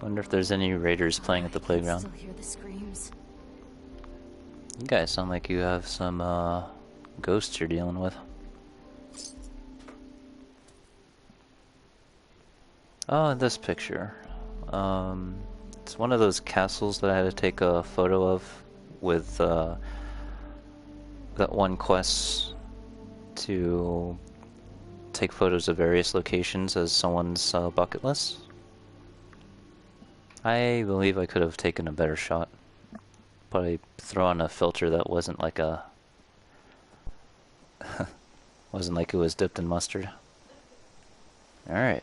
Wonder if there's any raiders playing at the playground. Still hear the screams. You guys sound like you have some ghosts you're dealing with. Oh, this picture. It's one of those castles that I had to take a photo of with that one quest to take photos of various locations as someone's bucket list. I believe I could have taken a better shot, but I threw on a filter that wasn't like a wasn't like it was dipped in mustard. All right.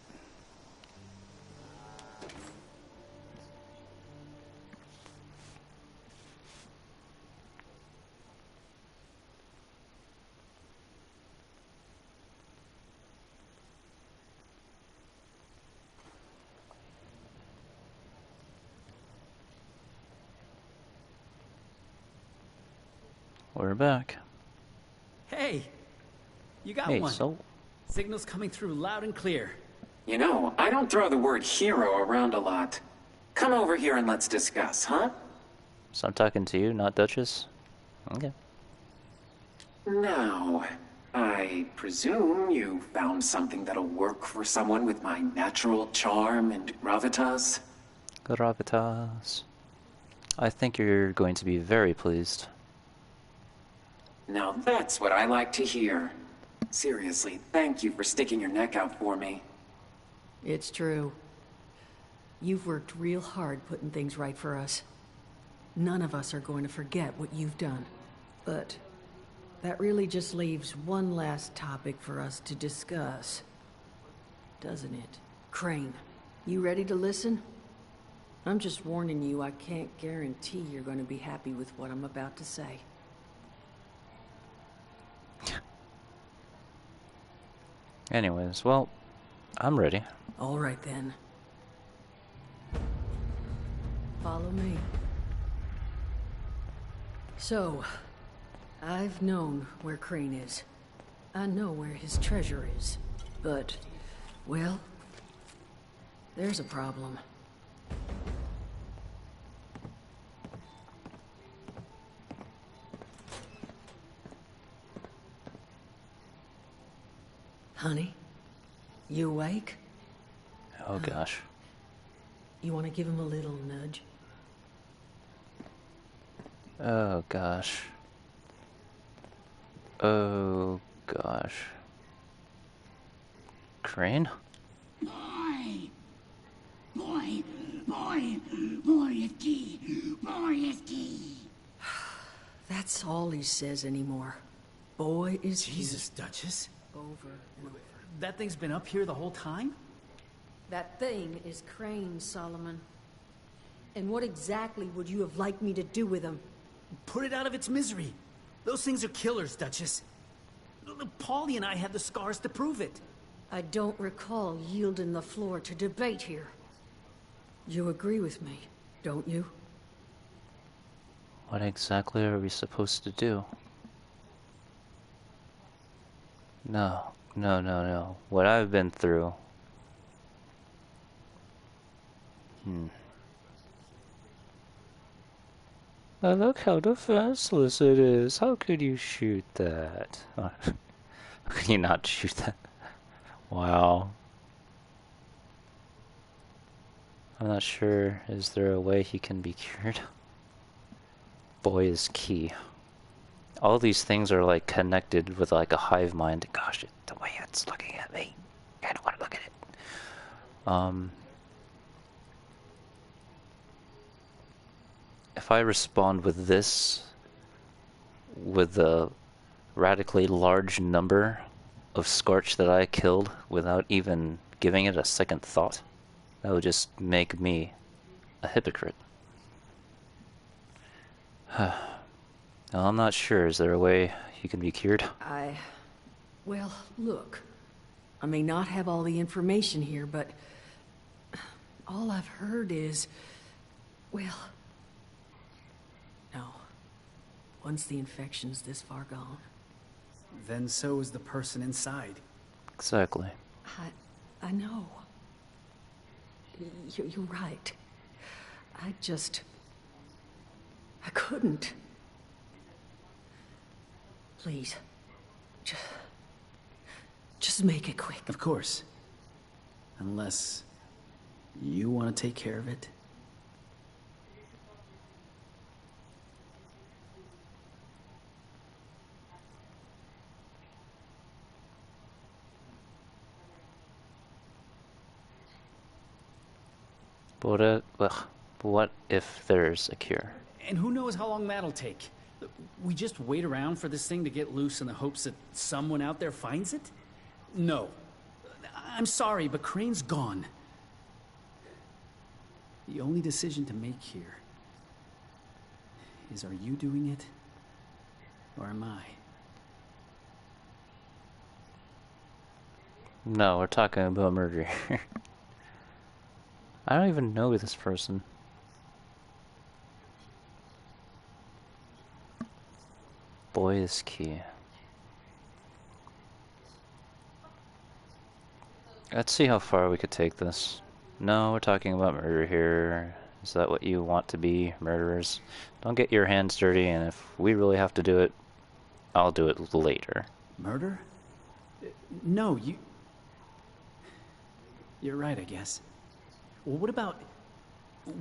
We're back. Hey! You got Hey, one. so Signal's coming through loud and clear. You know, I don't throw the word hero around a lot. Come over here and let's discuss, huh? so I'm talking to you, not Duchess? Okay. Now, I presume you found something that'll work for someone with my natural charm and gravitas? Gravitas. I think you're going to be very pleased. Now that's what I like to hear. Seriously, thank you for sticking your neck out for me. It's true. You've worked real hard putting things right for us. None of us are going to forget what you've done. But that really just leaves one last topic for us to discuss. Doesn't it? Crane, you ready to listen? I'm just warning you, I can't guarantee you're going to be happy with what I'm about to say. Anyways, well, I'm ready. All right then. Follow me. So, I've known where Crane is. I know where his treasure is. But, well, there's a problem. Honey, you awake? Oh gosh. You want to give him a little nudge? Oh gosh. Oh gosh. Crane? That's all he says anymore. Boy is Jesus, Duchess. over and over. That thing's been up here the whole time? That thing is Crane, Solomon. And what exactly would you have liked me to do with him? Put it out of its misery. Those things are killers, Duchess. Paulie and I had the scars to prove it. I don't recall yielding the floor to debate here. You agree with me, don't you? What exactly are we supposed to do? No. What I've been through. Oh, look how defenseless it is. How could you shoot that? How could you not shoot that? Wow. I'm not sure. Is there a way he can be cured? Boy is key. All these things are like connected with like a hive mind. Gosh, the way it's looking at me. I don't want to look at it. If I respond with this, with the radically large number of Scorch that I killed without even giving it a second thought, that would just make me a hypocrite. Well, I'm not sure. Is there a way he can be cured? Well, look. I may not have all the information here, but all I've heard is, well, no. Once the infection's this far gone. Then so is the person inside. Exactly. I know. You're right. I couldn't. Please. Just make it quick. Of course. Unless you want to take care of it. But what if there's a cure? And who knows how long that'll take? We just wait around for this thing to get loose in the hopes that someone out there finds it? No. I'm sorry, but Crane's gone. The only decision to make here is, are you doing it, or am I? No, we're talking about murder here. I don't even know this person. Boy's key. Let's see how far we could take this. No, we're talking about murder here. Is that what you want to be, murderers? Don't get your hands dirty, and if we really have to do it, I'll do it later. Murder? No, You're right, I guess. Well, what about...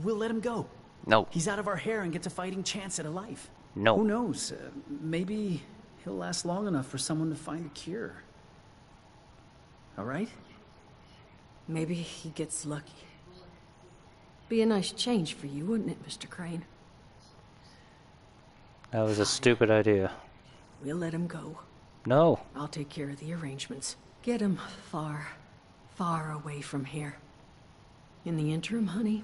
We'll let him go. No. He's out of our hair and gets a fighting chance at a life. No. Who knows? Maybe he'll last long enough for someone to find a cure. All right? Maybe he gets lucky. Be a nice change for you, wouldn't it, Mr. Crane? That was a stupid idea. We'll let him go. No. I'll take care of the arrangements. Get him far, far away from here. In the interim, honey,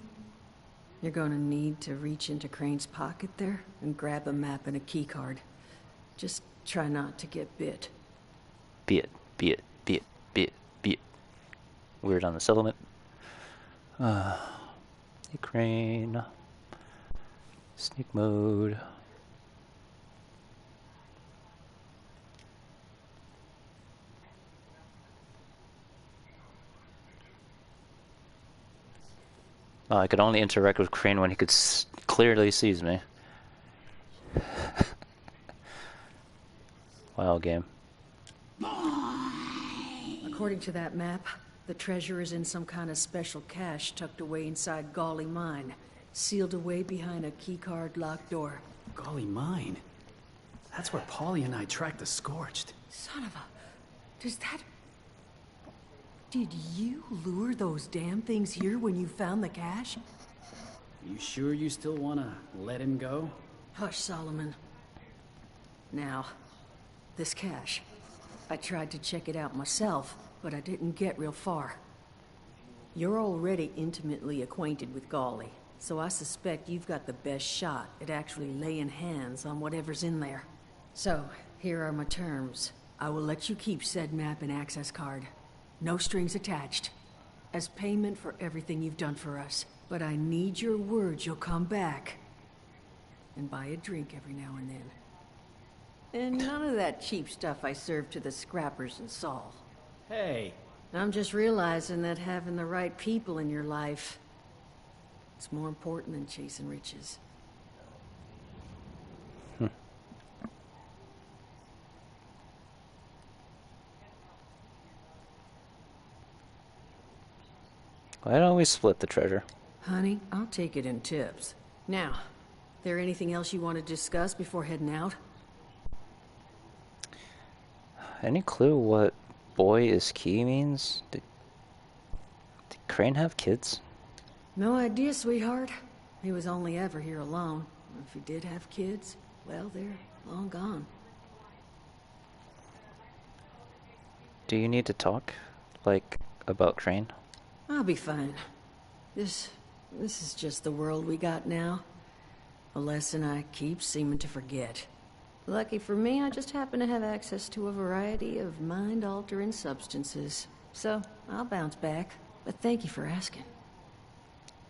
you're gonna need to reach into Crane's pocket there and grab a map and a keycard. Just try not to get bit. Be it. Weird on the settlement. Hey, Crane. Sneak mode. Oh, I could only interact with Crane when he could clearly sees me. Wow, game. According to that map, the treasure is in some kind of special cache tucked away inside Gawley Mine, sealed away behind a keycard locked door. Golly mine. That's where Paulie and I tracked the Scorched. Son of a... Does that... Did you lure those damn things here when you found the cache? You sure you still want to let him go? Hush, Solomon. Now, this cache. I tried to check it out myself, but I didn't get real far. You're already intimately acquainted with Gawley, so I suspect you've got the best shot at actually laying hands on whatever's in there. So, here are my terms. I will let you keep said map and access card. No strings attached. As payment for everything you've done for us. But I need your word you'll come back. And buy a drink every now and then. And none of that cheap stuff I serve to the scrappers and Saul. Hey. I'm just realizing that having the right people in your life... it's more important than chasing riches. Why don't we split the treasure? Honey, I'll take it in tips. Now, there anything else you want to discuss before heading out? Any clue what boy is key means? Did Crane have kids? No idea, sweetheart. He was only ever here alone. If he did have kids, well, they're long gone. Do you need to talk? Like, about Crane? I'll be fine. This is just the world we got now. A lesson I keep seeming to forget. Lucky for me, I just happen to have access to a variety of mind-altering substances. So, I'll bounce back. But thank you for asking.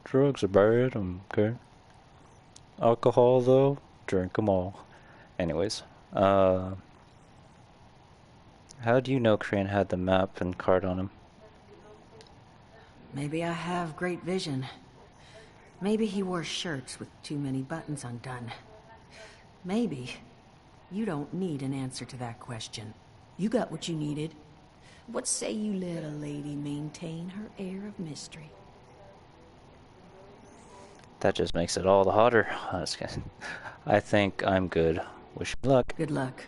Drugs are bad, okay. Alcohol, though, drink them all. Anyways, how do you know Crane had the map and card on him? Maybe I have great vision. Maybe he wore shirts with too many buttons undone. Maybe you don't need an answer to that question. You got what you needed. What say you let a lady maintain her air of mystery? That just makes it all the hotter. I think I'm good. Wish you luck. Good luck.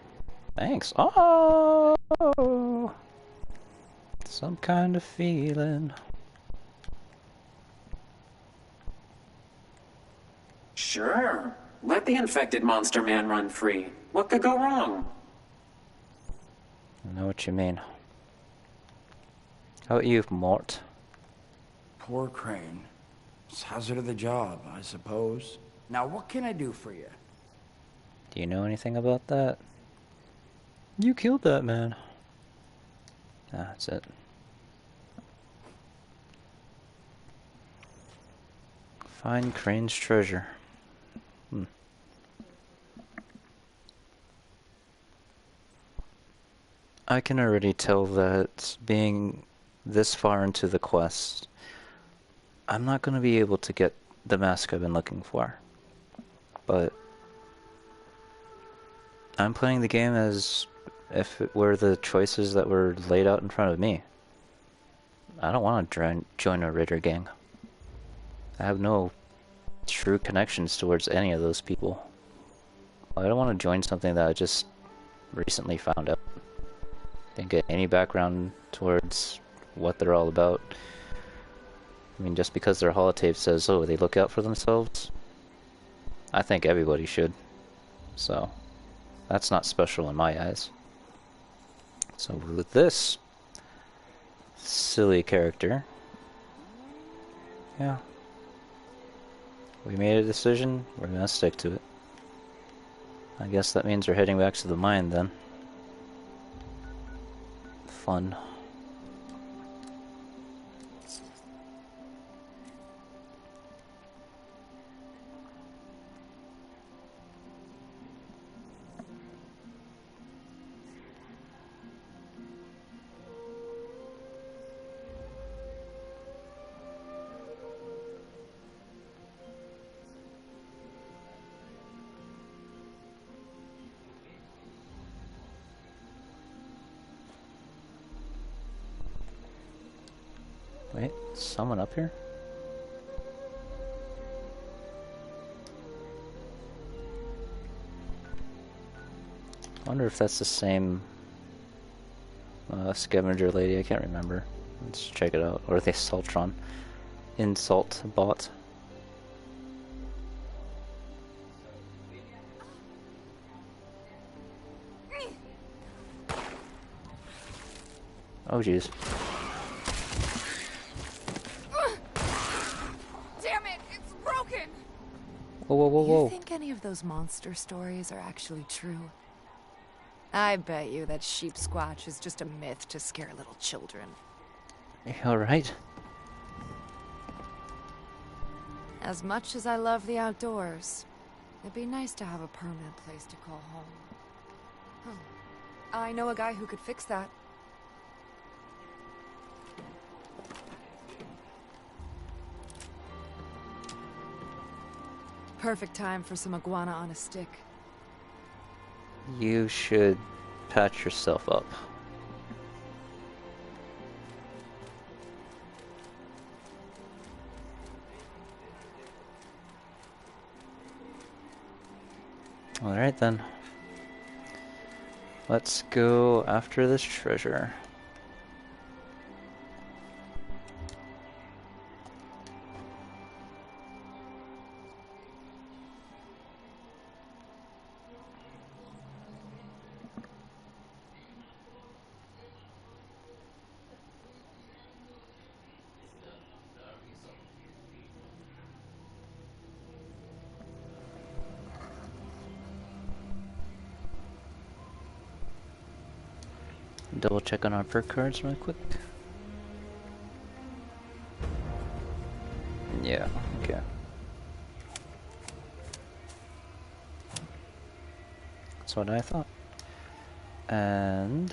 Thanks. Oh, some kind of feeling. Sure. Let the infected monster man run free. What could go wrong? I know what you mean. How about you, Mort? Poor Crane. It's hazard of the job, I suppose. Now, what can I do for you? Do you know anything about that? You killed that man. Ah, that's it. Find Crane's treasure. I can already tell that being this far into the quest, I'm not going to be able to get the mask I've been looking for. But I'm playing the game as if it were the choices that were laid out in front of me. I don't want to join a raider gang. I have no true connections towards any of those people. I don't want to join something that I just recently found out. Didn't get any background towards what they're all about. I mean, just because their holotape says, oh, they look out for themselves, I think everybody should. So, that's not special in my eyes. So with this silly character, yeah, we made a decision, we're gonna stick to it. I guess that means we're heading back to the mine then. Fun. Wait, someone up here? I wonder if that's the same scavenger lady. I can't remember. Let's check it out. Or are they Saltron? Insult bot. Oh jeez. Damn it, it's broken! Whoa, whoa, whoa, whoa. You think any of those monster stories are actually true? I bet you that sheep squatch is just a myth to scare little children. Alright. As much as I love the outdoors, it'd be nice to have a permanent place to call home. Oh, I know a guy who could fix that. Perfect time for some iguana on a stick. You should patch yourself up. Alright then. Let's go after this treasure. Double check on our perk cards real quick. Yeah, okay. That's what I thought. And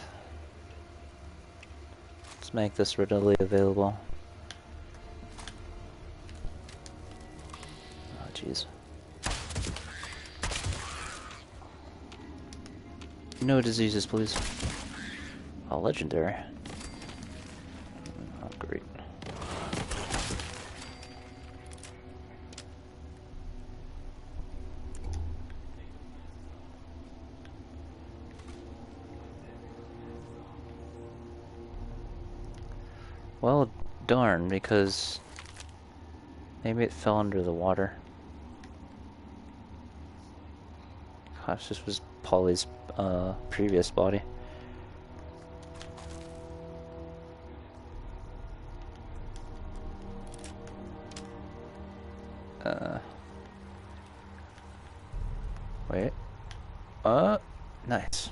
let's make this readily available. Oh jeez. No diseases, please. Oh, legendary. Oh, great. Well, darn, because maybe it fell under the water. Gosh, this was Polly's previous body. Wait. Nice.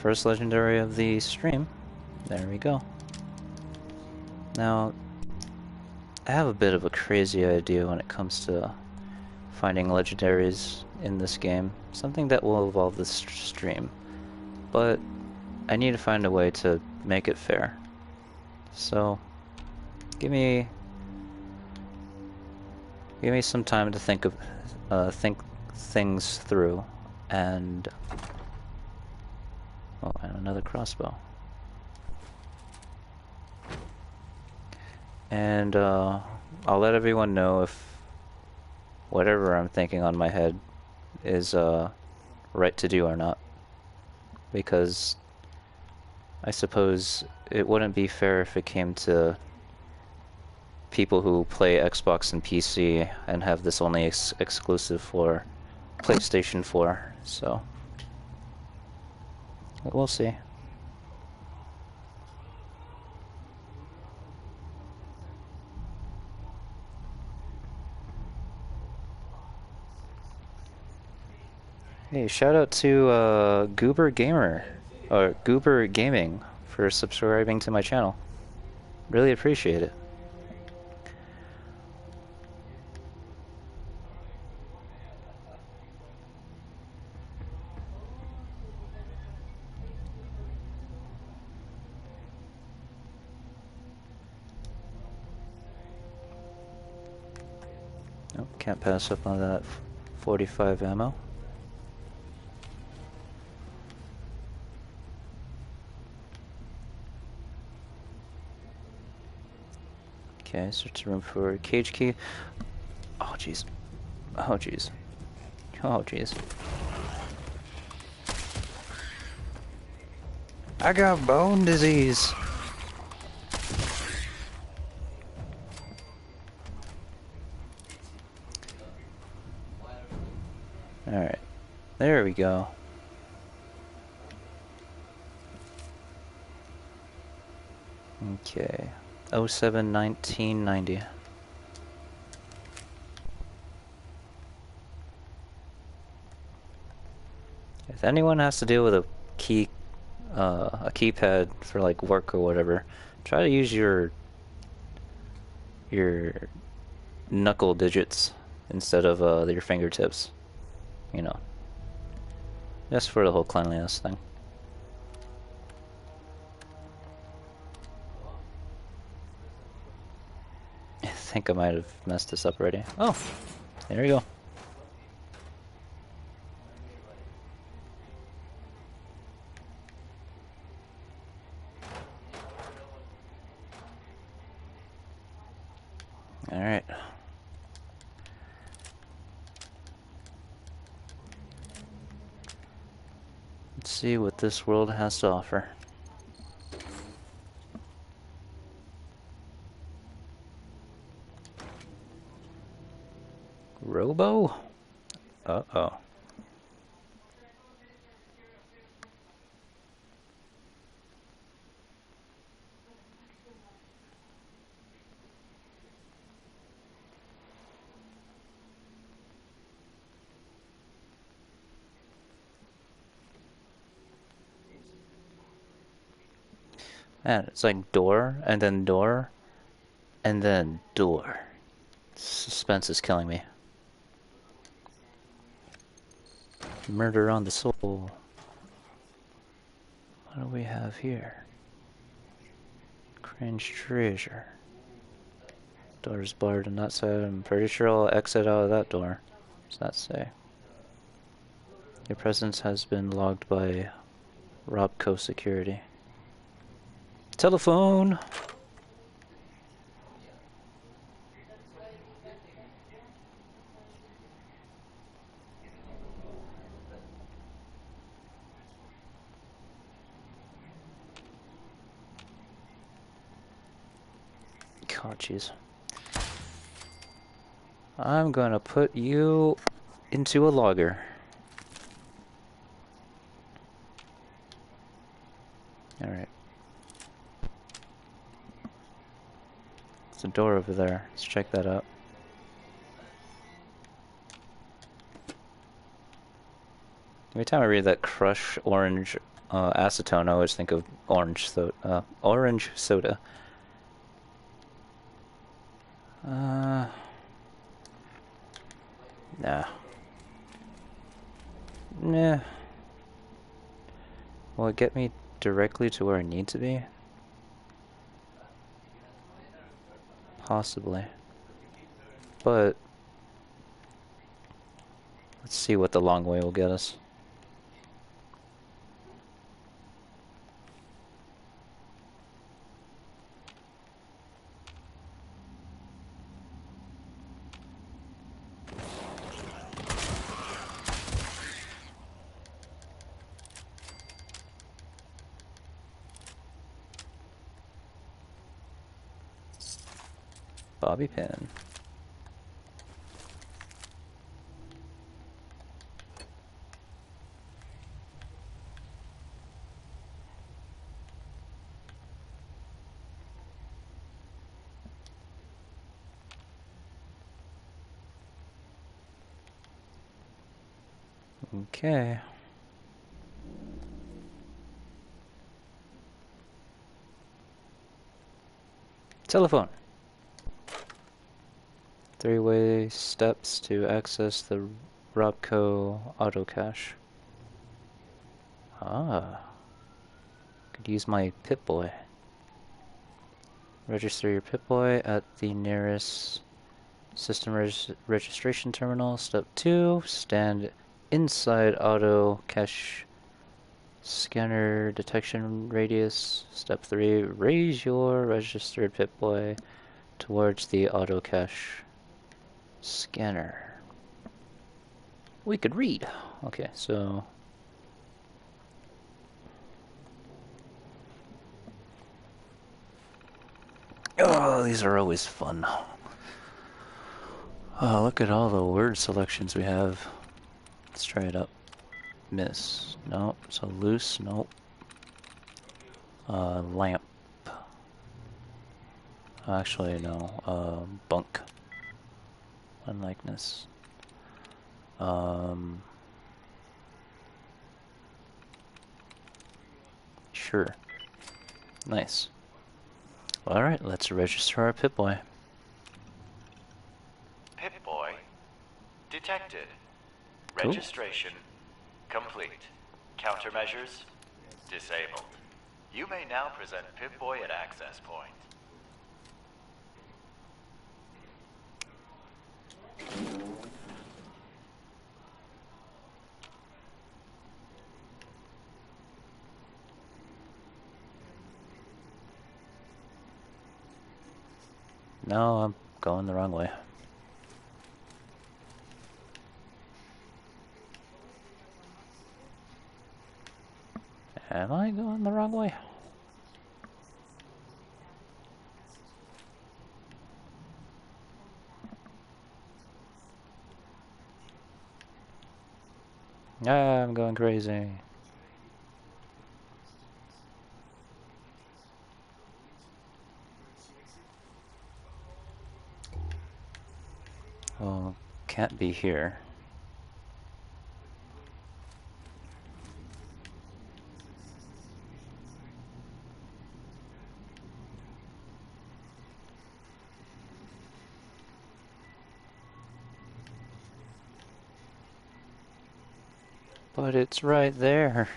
First legendary of the stream. There we go. Now, I have a bit of a crazy idea when it comes to finding legendaries in this game. Something that will evolve this stream. But I need to find a way to make it fair. So, give me some time to think things through, and oh, and another crossbow. And I'll let everyone know if whatever I'm thinking on my head is right to do or not, because I suppose it wouldn't be fair if it came to people who play Xbox and PC and have this only exclusive for PlayStation 4, so we'll see. Hey, shout out to Goober Gamer, or Goober Gaming, for subscribing to my channel. Really appreciate it. Nope, can't pass up on that 45 ammo. Okay, search the room for cage key. Oh jeez. Oh jeez. Oh jeez. I got bone disease. Alright. There we go. Okay. 07-1990. If anyone has to deal with a keypad for like work or whatever, try to use your knuckle digits instead of your fingertips. You know, just for the whole cleanliness thing. I think I might have messed this up already. Oh, there we go. All right. Let's see what this world has to offer. Robo? Uh-oh. Man, it's like door, and then door, and then door. Suspense is killing me. Murder on the soul. What do we have here? Cringe treasure. Door's barred on that side. I'm pretty sure I'll exit out of that door. What does that say? Your presence has been logged by Robco Security. Telephone! God, jeez. I'm gonna put you into a logger. Alright. There's a door over there. Let's check that out. Every time I read that crush orange acetone, I always think of orange soda. Nah. Nah. Will it get me directly to where I need to be? Possibly. But let's see what the long way will get us. Bobby pin. Okay. Telephone. 3-way steps to access the Robco auto cache. Ah. Could use my Pip-Boy. Register your Pip-Boy at the nearest system registration terminal. Step 2. Stand inside auto cache scanner detection radius. Step 3. Raise your registered Pip-Boy towards the auto cache scanner. We could read. Okay, so oh, these are always fun. Oh, look at all the word selections we have. Let's try it up. Miss. Nope. So loose. Nope. Lamp. Actually, no. Bunk. Unlikeness. Sure. Nice. Alright, let's register our Pip-Boy. Pip-Boy detected. Cool. Registration complete. Countermeasures disabled. You may now present Pip-Boy at access point. No, I'm going the wrong way. Am I going the wrong way? Ah, I'm going crazy. Well, can't be here. But it's right there.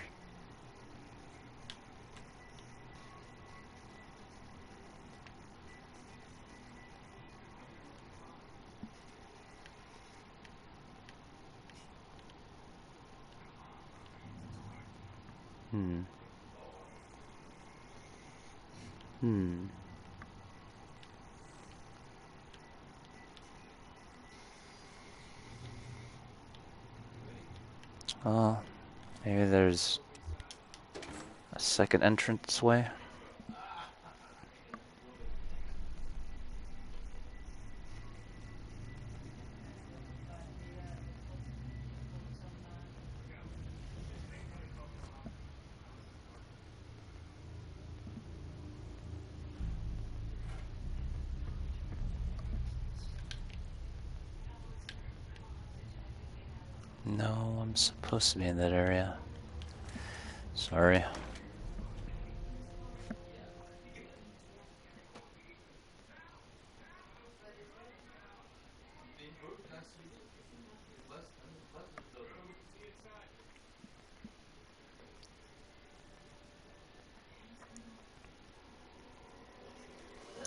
Hmm. Well, maybe there's a second entrance way. No, I'm supposed to be in that area. Sorry.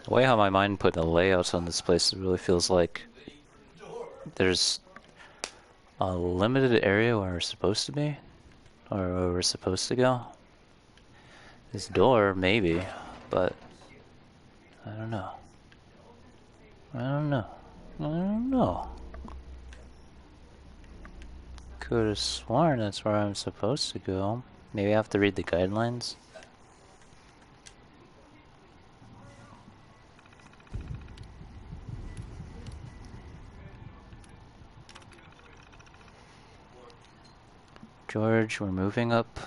The way how my mind put the layouts on this place, it really feels like there's a limited area where we're supposed to be, or where we're supposed to go. This door, maybe, but I don't know. I don't know. I don't know. Could have sworn that's where I'm supposed to go. Maybe I have to read the guidelines. George, we're moving up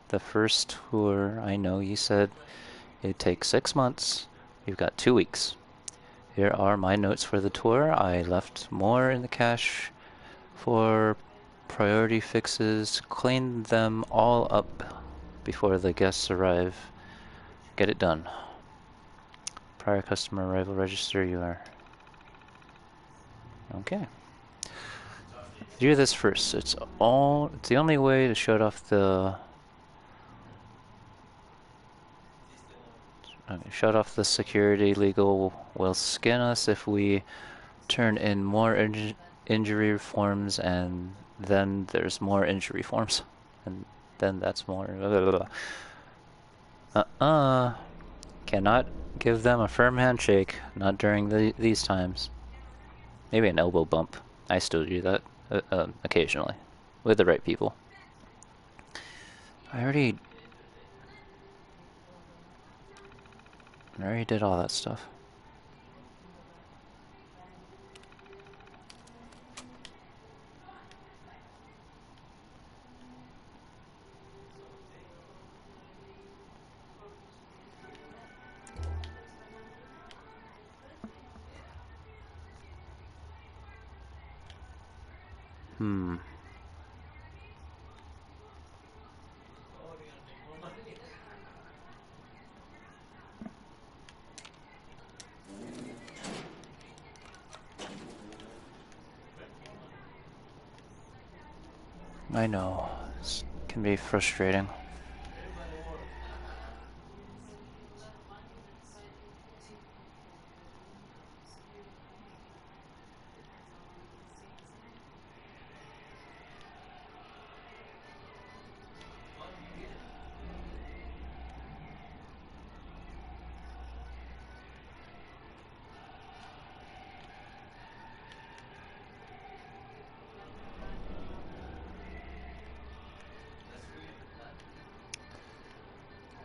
the first tour. I know you said it'd take 6 months. You've got 2 weeks. Here are my notes for the tour. I left more in the cache for priority fixes. Clean them all up before the guests arrive. Get it done. Prior customer arrival register, you are. Okay. Do this first. It's the only way to shut off the shut off the security. Legal will skin us if we turn in more injury forms, and then there's more injury forms, and then that's more. Cannot give them a firm handshake. Not during these times. Maybe an elbow bump. I still do that occasionally with the right people. I already did all that stuff. I know, this can be frustrating.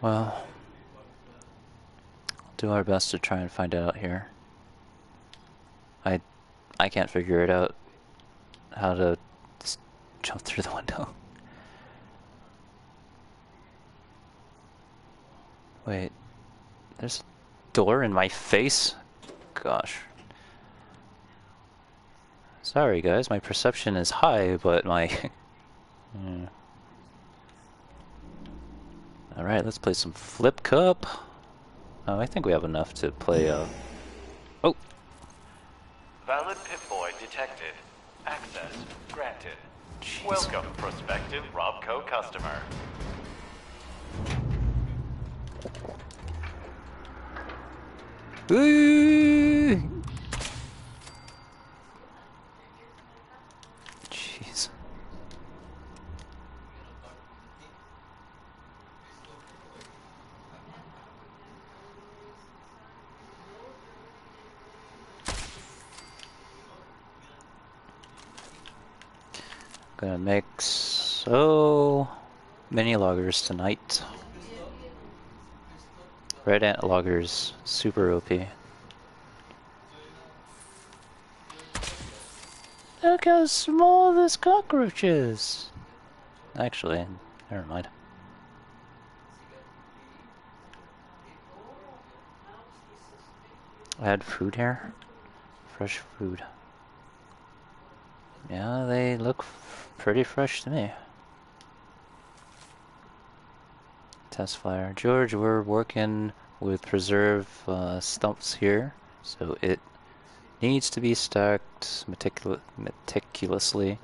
Well, do our best to try and find it out here. I can't figure it out how to just jump through the window. Wait, there's a door in my face? Gosh. Sorry guys, my perception is high, but my... Alright, let's play some Flip Cup. Oh, I think we have enough to play, Oh! Valid Pip-Boy detected. Access granted. Jeez. Welcome, prospective Robco customer. Jeez. Gonna make so many loggers tonight. Red ant loggers, super OP. Look how small this cockroach is! Actually, never mind. Add food here? Fresh food. Yeah, they look pretty fresh to me. Test fire. George, we're working with preserve stumps here, so it needs to be stacked meticulously.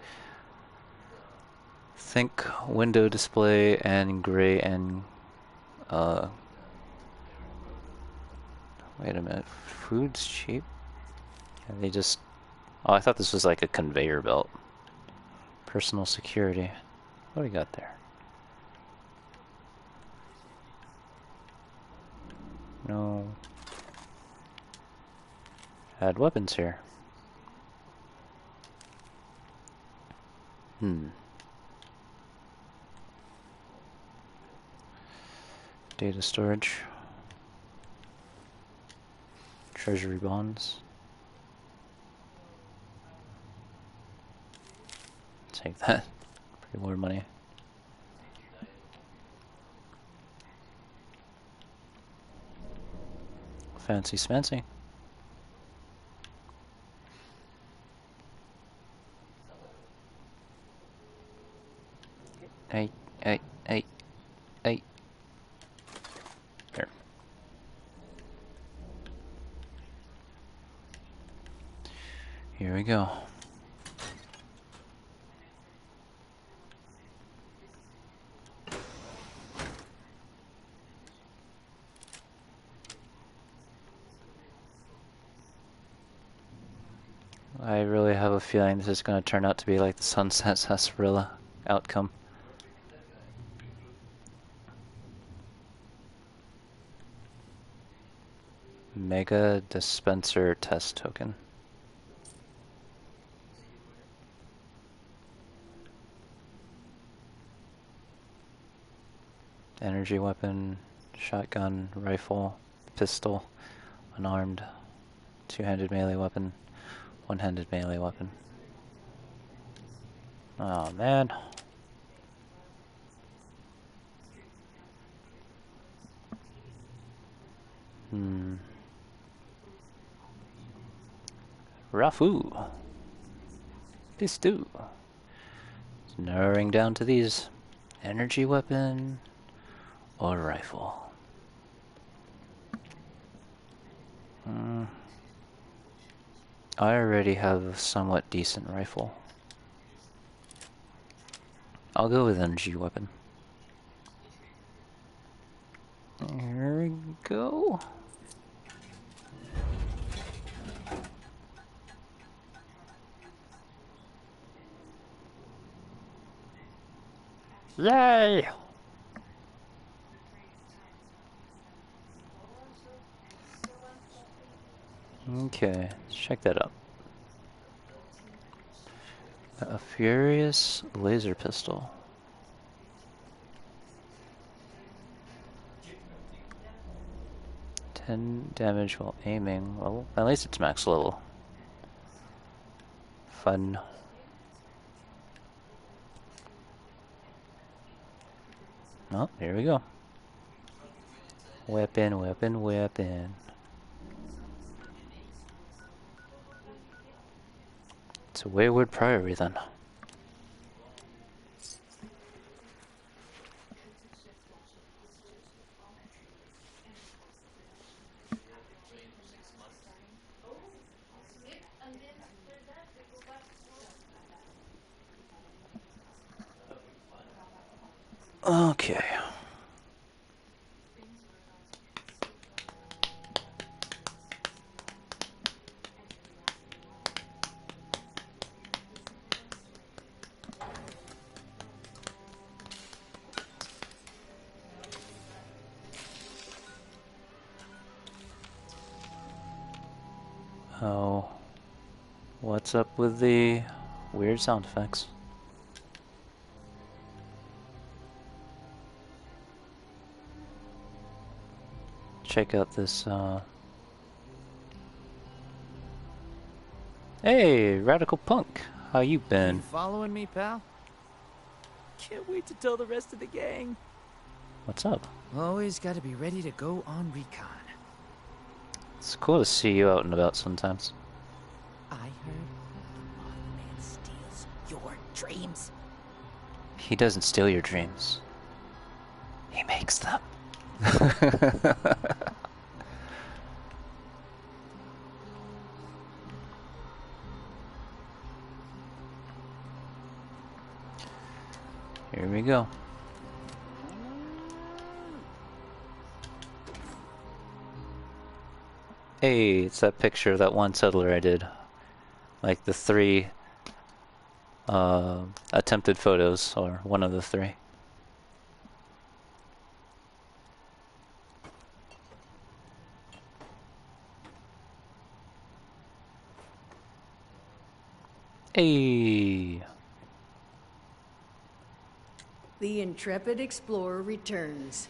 Think window display and gray and Wait a minute. Food's cheap? Yeah, they just... Oh, I thought this was like a conveyor belt. Personal security. What do we got there? No. Add weapons here. Data storage. Treasury bonds. Take that. Pretty more money. Fancy smancy. Hey, hey, hey, hey. There. Here we go. I really have a feeling this is going to turn out to be like the Sunset Sarsaparilla outcome. Mega dispenser test token. Energy weapon, shotgun, rifle, pistol, unarmed, two-handed melee weapon, one-handed melee weapon. Oh man. Rafu. This too. It's narrowing down to these. Energy weapon or rifle. I already have a somewhat decent rifle. I'll go with energy weapon. Here we go. Yay! Okay, let's check that out. A furious laser pistol. 10 damage while aiming. Well, at least it's max level. Fun. Oh, here we go. Weapon, weapon, weapon. It's a wayward priory then. Okay. Oh, what's up with the weird sound effects? Check out this, Hey, Radical Punk! How you been? You following me, pal? Can't wait to tell the rest of the gang. What's up? Always gotta be ready to go on recon. It's cool to see you out and about sometimes. I heard the Mothman steals your dreams. He doesn't steal your dreams. He makes them. Here we go. Hey, it's that picture of that one settler I did. Like the 3 attempted photos, or one of the 3. Hey. The intrepid explorer returns.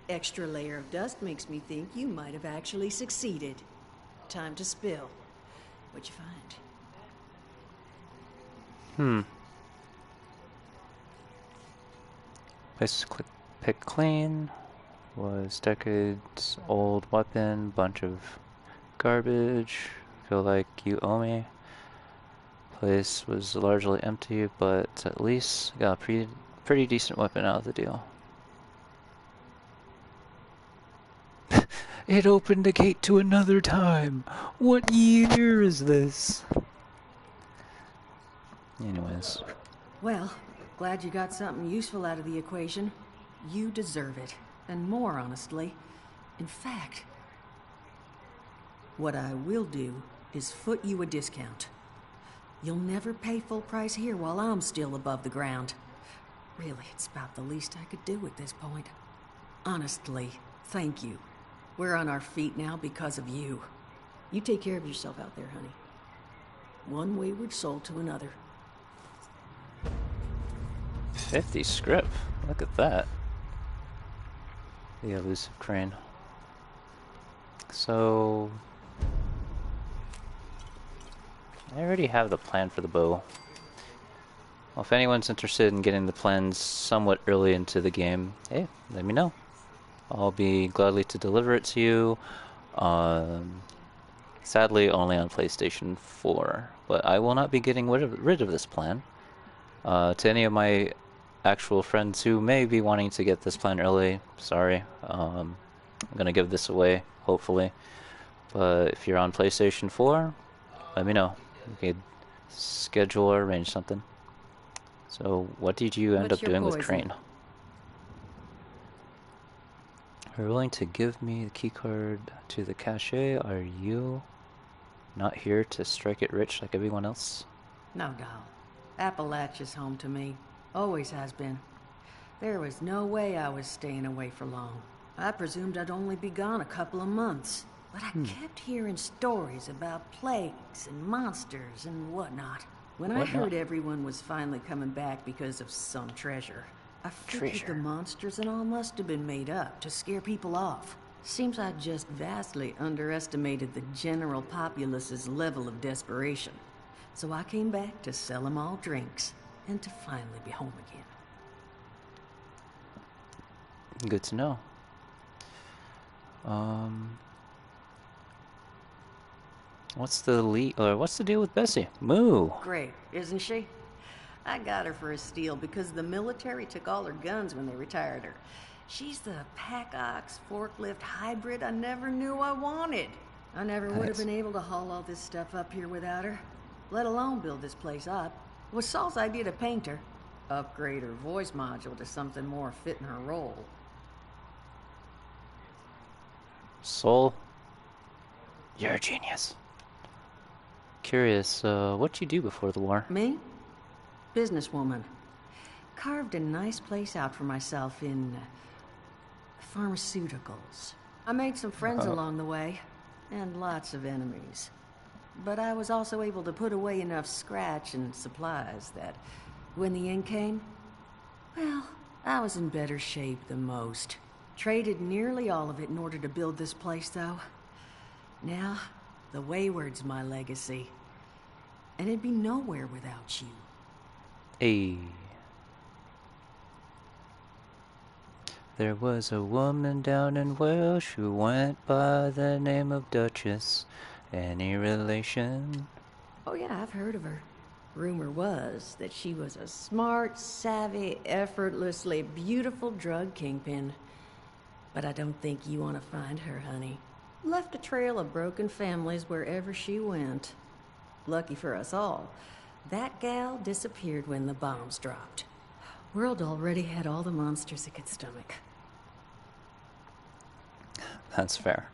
Extra layer of dust makes me think you might have actually succeeded. Time to spill. What'd you find? Place pick clean. Was decades old weapon. Bunch of garbage. Feel like you owe me. Place was largely empty, but at least got a pretty decent weapon out of the deal. It opened the gate to another time. What year is this? Anyways. Well, glad you got something useful out of the equation. You deserve it. And more, honestly. In fact, what I will do is foot you a discount. You'll never pay full price here while I'm still above the ground. Really, it's about the least I could do at this point. Honestly, thank you. We're on our feet now because of you. You take care of yourself out there, honey. One wayward soul to another. 50 script. Look at that. The elusive crane. So I already have the plan for the bow. Well, if anyone's interested in getting the plans somewhat early into the game, hey, let me know. I'll be gladly to deliver it to you. Sadly, only on PlayStation 4, but I will not be getting rid of this plan. To any of my actual friends who may be wanting to get this plan early, sorry. I'm gonna give this away, hopefully. But if you're on PlayStation 4, let me know. We could schedule or arrange something. So, what did you end up doing with Crane? You're willing to give me the keycard to the cache? Are you not here to strike it rich like everyone else? No, doll. Appalachia's home to me. Always has been. There was no way I was staying away for long. I presumed I'd only be gone a couple of months. But I kept hearing stories about plagues and monsters and whatnot. When I heard everyone was finally coming back because of some treasure, I figured the monsters and all must have been made up to scare people off. Seems I just vastly underestimated the general populace's level of desperation. So I came back to sell them all drinks and to finally be home again. Good to know. What's the deal with Bessie? Moo. Great, isn't she? I got her for a steal because the military took all her guns when they retired her. She's the pack ox forklift hybrid I never knew I wanted. I never would have been able to haul all this stuff up here without her, let alone build this place up. It was Saul's idea to paint her, upgrade her voice module to something more fitting her role. Saul, you're a genius. Curious, what'd you do before the war? Me? Businesswoman. Carved a nice place out for myself in pharmaceuticals. I made some friends along the way, and lots of enemies. But I was also able to put away enough scratch and supplies that when the end came, well, I was in better shape than most. Traded nearly all of it in order to build this place, though. Now, the Wayward's my legacy. And it'd be nowhere without you. Hey. There was a woman down in Welsh who went by the name of Duchess. Any relation? Oh yeah, I've heard of her. Rumor was that she was a smart, savvy, effortlessly beautiful drug kingpin. But I don't think you want to find her, honey. Left a trail of broken families wherever she went. Lucky for us all, that gal disappeared when the bombs dropped. World already had all the monsters it could stomach. That's fair.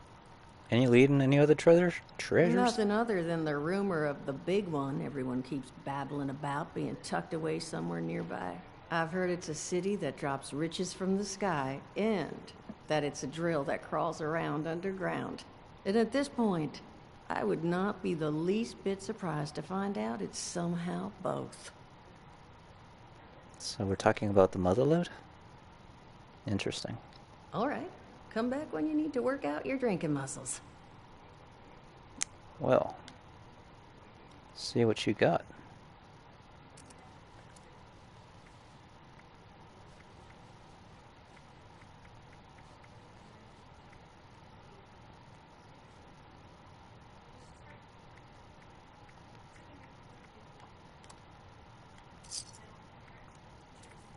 Any lead in any other treasures? Nothing other than the rumor of the big one everyone keeps babbling about being tucked away somewhere nearby. I've heard it's a city that drops riches from the sky, and that it's a drill that crawls around underground. And at this point, I would not be the least bit surprised to find out it's somehow both. So we're talking about the Motherlode? Interesting. All right. Come back when you need to work out your drinking muscles. Well, see what you got.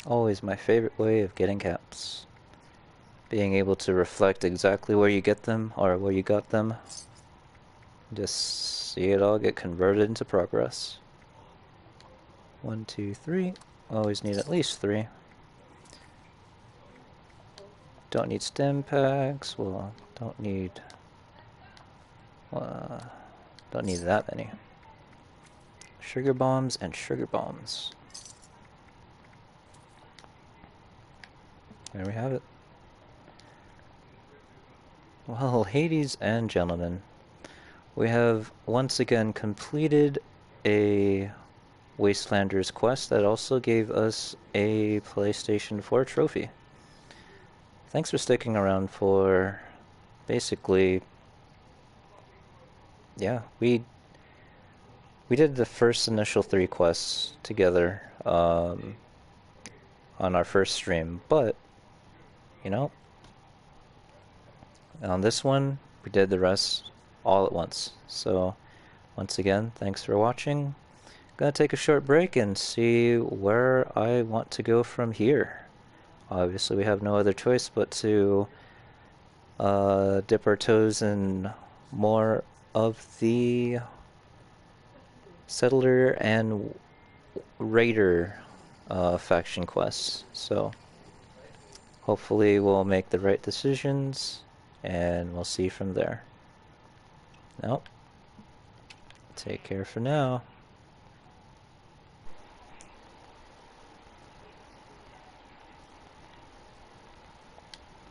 Always my favorite way of getting caps. Being able to reflect exactly where you get them or where you got them. Just see it all get converted into progress. 1, 2, 3. Always need at least 3. Don't need stim packs. Well, don't need that many. Sugar bombs and sugar bombs. There we have it. Well, ladies and gentlemen, we have once again completed a Wastelanders quest that also gave us a PlayStation 4 trophy. Thanks for sticking around for basically, yeah, we did the first initial 3 quests together on our first stream, but you know, on this one we did the rest all at once. So once again, thanks for watching. Gonna take a short break and see where I want to go from here. Obviously we have no other choice but to dip our toes in more of the settler and raider faction quests. So hopefully we'll make the right decisions and we'll see from there. Nope. Take care for now.